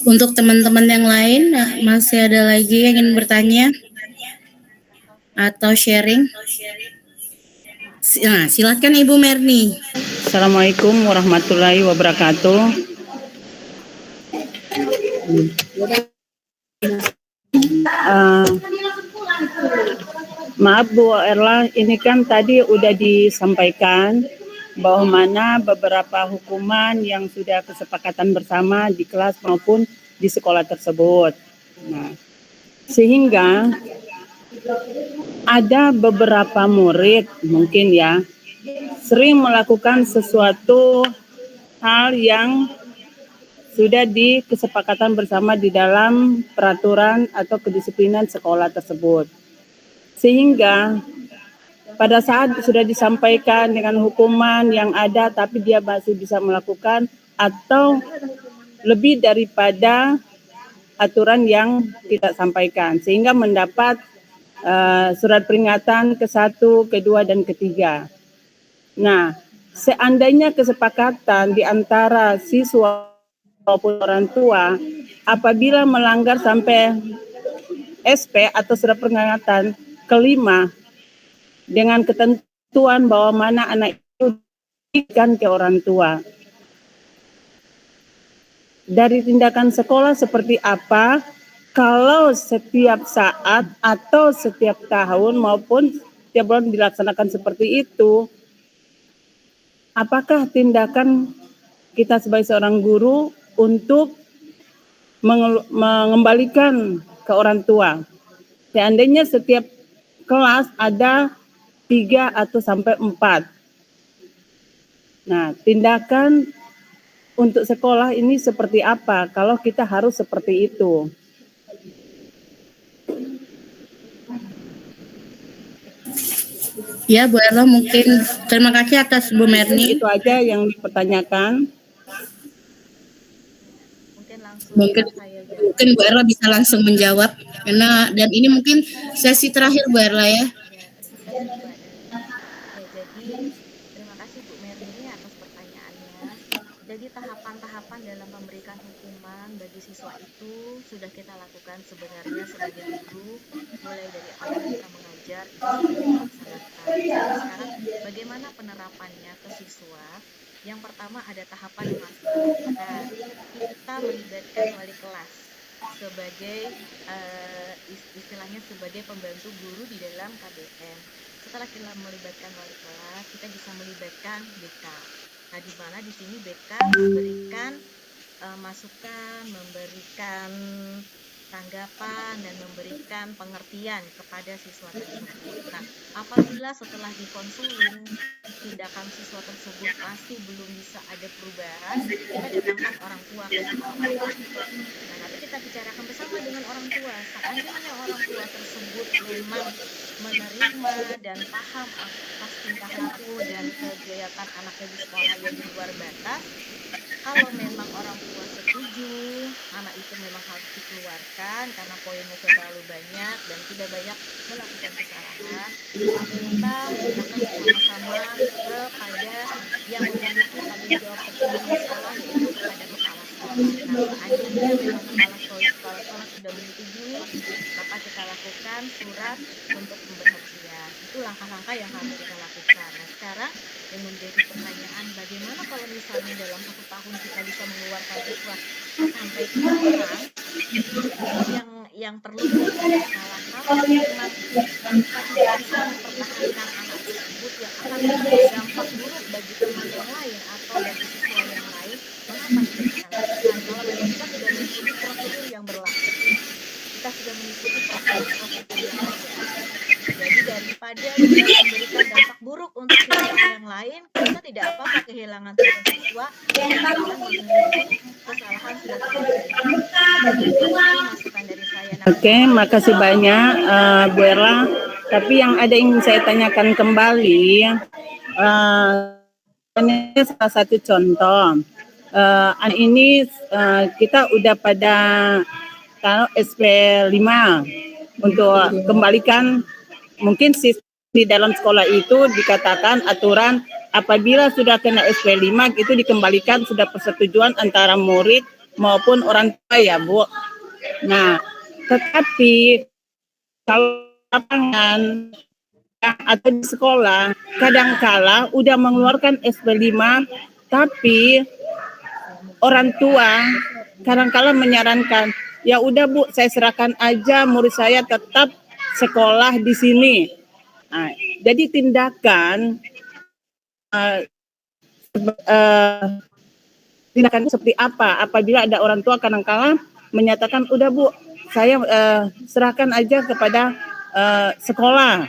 Untuk teman-teman yang lain, masih ada lagi yang ingin bertanya atau sharing? Nah, silakan Ibu Merni. Assalamualaikum warahmatullahi wabarakatuh. Maaf Bu Erla, ini kan tadi udah disampaikan bahwa mana beberapa hukuman yang sudah kesepakatan bersama di kelas maupun di sekolah tersebut. Nah, sehingga ada beberapa murid mungkin ya sering melakukan sesuatu hal yang sudah dikesepakatan bersama di dalam peraturan atau kedisiplinan sekolah tersebut. Sehingga pada saat sudah disampaikan dengan hukuman yang ada, tapi dia masih bisa melakukan atau lebih daripada aturan yang kita sampaikan sehingga mendapat surat peringatan ke-1, ke-2 dan ke-3. Nah, seandainya kesepakatan di antara siswa maupun orang tua apabila melanggar sampai SP atau surat peringatan ke-5 dengan ketentuan bahwa mana anak itu diberikan ke orang tua. Dari tindakan sekolah seperti apa? Kalau setiap saat atau setiap tahun maupun setiap bulan dilaksanakan seperti itu, apakah tindakan kita sebagai seorang guru untuk mengembalikan ke orang tua? Seandainya setiap kelas ada 3 atau sampai 4. Nah, tindakan untuk sekolah ini seperti apa kalau kita harus seperti itu? Ya, Bu Erla, mungkin terima kasih atas Bu Merni. Itu aja yang dipertanyakan. Mungkin Bu Erla bisa langsung menjawab karena dan ini mungkin sesi terakhir Bu Erla ya. Terima kasih Bu Merni atas pertanyaannya. Jadi tahapan-tahapan dalam memberikan hukuman bagi siswa itu sudah kita lakukan sebenarnya sebagai guru, mulai dari awal kita mengajar itu sudah dilaksanakan. Jadi sekarang bagaimana penerapannya ke siswa? Yang pertama ada tahapan yang harus kita lakukan. Kita melibatkan wali kelas sebagai istilahnya sebagai pembantu guru di dalam KBM. Setelah kita melibatkan wali kelas, kita bisa melibatkan BK. Nah, di mana di sini BK memberikan masukan, memberikan tanggapan dan memberikan pengertian kepada siswa tersebut. Nah, apabila setelah dikonsulin tindakan siswa tersebut masih belum bisa ada perubahan, kita datangkan orang tua ke sekolah. Nah, nanti kita bicarakan bersama dengan orang tua. Seandainya orang tua tersebut memang menerima dan paham atas tingkah laku dan kegiatan anaknya di sekolah yang di luar batas, kalau memang orang tua setuju, anak itu memang harus dikeluarkan karena poinnya terlalu banyak dan tidak banyak melakukan kesalahan, kita akan bersama-sama kepada yang memiliki tanggung jawab tertinggi di sekolah, yaitu kepada kepala sekolah. Nah, seandainya memang kepala sekolah sudah menyetujui, maka kita lakukan surat untuk pemberhentian. Itu langkah-langkah yang harus kita lakukan. Nah, sekarang yang menjadi pertanyaan, bagaimana kalau misalnya dalam 1 tahun kita bisa mengeluarkan siswa sampai 3 orang? Yang perlu diperhatikan kalau memang kita tidak bisa mempertahankan anak tersebut yang akan berdampak buruk bagi teman yang lain atau bagi siswa yang lain, mengapa kita bisa lakukan? Kalau memang kita sudah mengikuti prosedur yang berlaku, kita sudah mengikuti prosedur yang ada. Jadi daripada kita memberikan dampak buruk untuk siswa yang lain, kita tidak apa-apa kehilangan siswa yang akan memiliki kesalahan sudah terjadi. Itu masukan dari saya. Oke, makasih banyak Bu Erla. Tapi yang ada ingin saya tanyakan kembali, ini salah satu contoh. Anak ini kita udah pada SP5 untuk kembalikan. Mungkin di dalam sekolah itu dikatakan aturan apabila sudah kena SP5 itu dikembalikan sudah persetujuan antara murid maupun orang tua ya Bu. Nah, tetapi kalau lapangan atau di sekolah kadangkala udah mengeluarkan SP5 tapi orang tua kadangkala menyarankan ya udah Bu, saya serahkan aja murid saya tetap sekolah di sini. Nah, jadi tindakan tindakan seperti apa apabila ada orang tua kadang-kala menyatakan udah Bu, saya serahkan aja kepada sekolah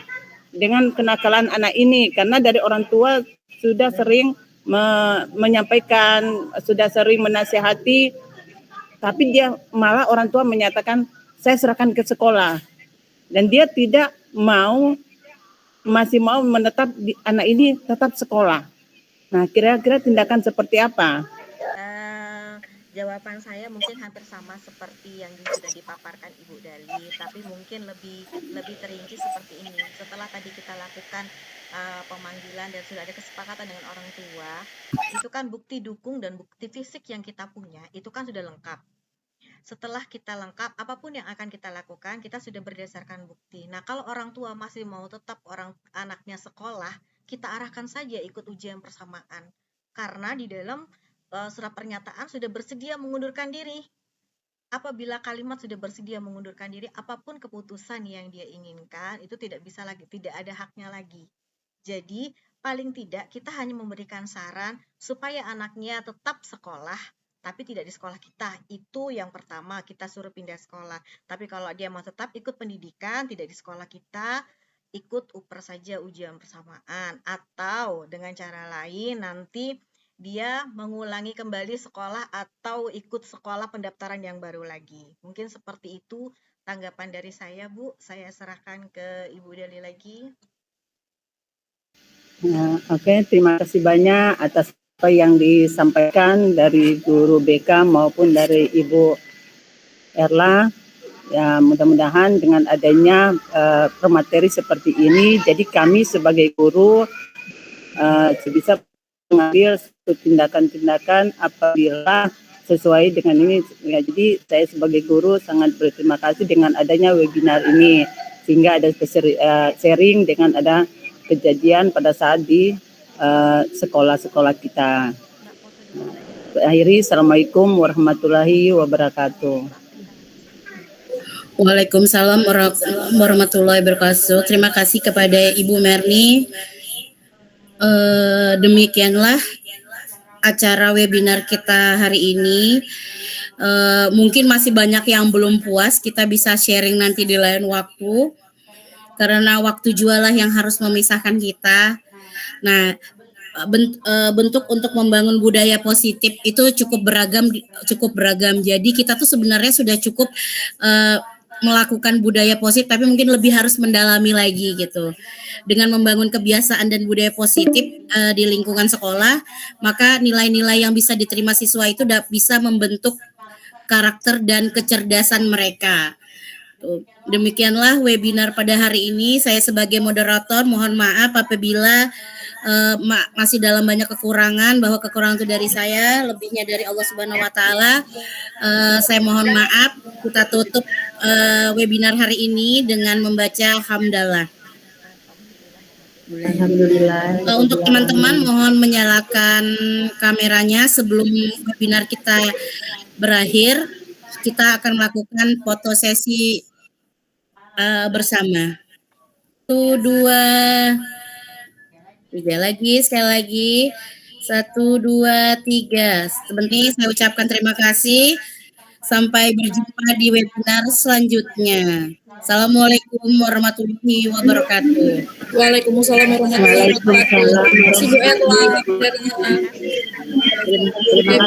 dengan kenakalan anak ini, karena dari orang tua sudah sering menyampaikan, sudah sering menasihati, tapi dia malah orang tua menyatakan saya serahkan ke sekolah. Dan dia tidak mau, masih mau menetap anak ini tetap sekolah. Nah, kira-kira tindakan seperti apa? Jawaban saya mungkin hampir sama seperti yang sudah dipaparkan Ibu Dali, tapi mungkin lebih terinci seperti ini. Setelah tadi kita lakukan pemanggilan dan sudah ada kesepakatan dengan orang tua, itu kan bukti dukung dan bukti fisik yang kita punya, itu kan sudah lengkap. Setelah kita lengkap, apapun yang akan kita lakukan, kita sudah berdasarkan bukti. Nah, kalau orang tua masih mau tetap anaknya sekolah, kita arahkan saja ikut ujian persamaan. Karena di dalam surat pernyataan sudah bersedia mengundurkan diri. Apabila kalimat sudah bersedia mengundurkan diri, apapun keputusan yang dia inginkan, itu tidak bisa lagi, tidak ada haknya lagi. Jadi, paling tidak kita hanya memberikan saran supaya anaknya tetap sekolah, tapi tidak di sekolah kita. Itu yang pertama, kita suruh pindah sekolah. Tapi kalau dia mau tetap ikut pendidikan, tidak di sekolah kita, ikut UPER saja ujian persamaan. Atau dengan cara lain nanti dia mengulangi kembali sekolah atau ikut sekolah pendaftaran yang baru lagi. Mungkin seperti itu tanggapan dari saya, Bu. Saya serahkan ke Ibu Dali lagi. Oke, terima kasih banyak atas apa yang disampaikan dari guru BK maupun dari Ibu Erla. Ya, mudah-mudahan dengan adanya materi seperti ini, jadi kami sebagai guru bisa mengambil tindakan-tindakan apabila sesuai dengan ini. Ya, jadi saya sebagai guru sangat berterima kasih dengan adanya webinar ini, sehingga ada sharing dengan ada kejadian pada saat di sekolah-sekolah kita. Akhiri, Assalamualaikum warahmatullahi wabarakatuh. Waalaikumsalam warahmatullahi wabarakatuh. Terima kasih kepada Ibu Merni. Demikianlah acara webinar kita hari ini. Mungkin masih banyak yang belum puas, kita bisa sharing nanti di lain waktu. Karena waktu jualah yang harus memisahkan kita. Nah, bentuk untuk membangun budaya positif itu cukup beragam. Jadi kita tuh sebenarnya sudah cukup melakukan budaya positif, tapi mungkin lebih harus mendalami lagi gitu. Dengan membangun kebiasaan dan budaya positif di lingkungan sekolah, maka nilai-nilai yang bisa diterima siswa itu bisa membentuk karakter dan kecerdasan mereka. Demikianlah webinar pada hari ini. Saya sebagai moderator mohon maaf apabila masih dalam banyak kekurangan, bahwa kekurangan itu dari saya, lebihnya dari Allah Subhanahu wa taala. Saya mohon maaf. Kita tutup webinar hari ini dengan membaca hamdalah. Alhamdulillah. Untuk teman-teman mohon menyalakan kameranya sebelum webinar kita berakhir. Kita akan melakukan foto sesi bersama. 1, 2, 3 lagi, sekali lagi. 1, 2, 3. Sebentar saya ucapkan terima kasih. Sampai berjumpa di webinar selanjutnya. Assalamualaikum warahmatullahi wabarakatuh. Waalaikumsalam warahmatullahi wabarakatuh. Waalaikumsalam. Terima kasih Bu Erla. Terima kasih.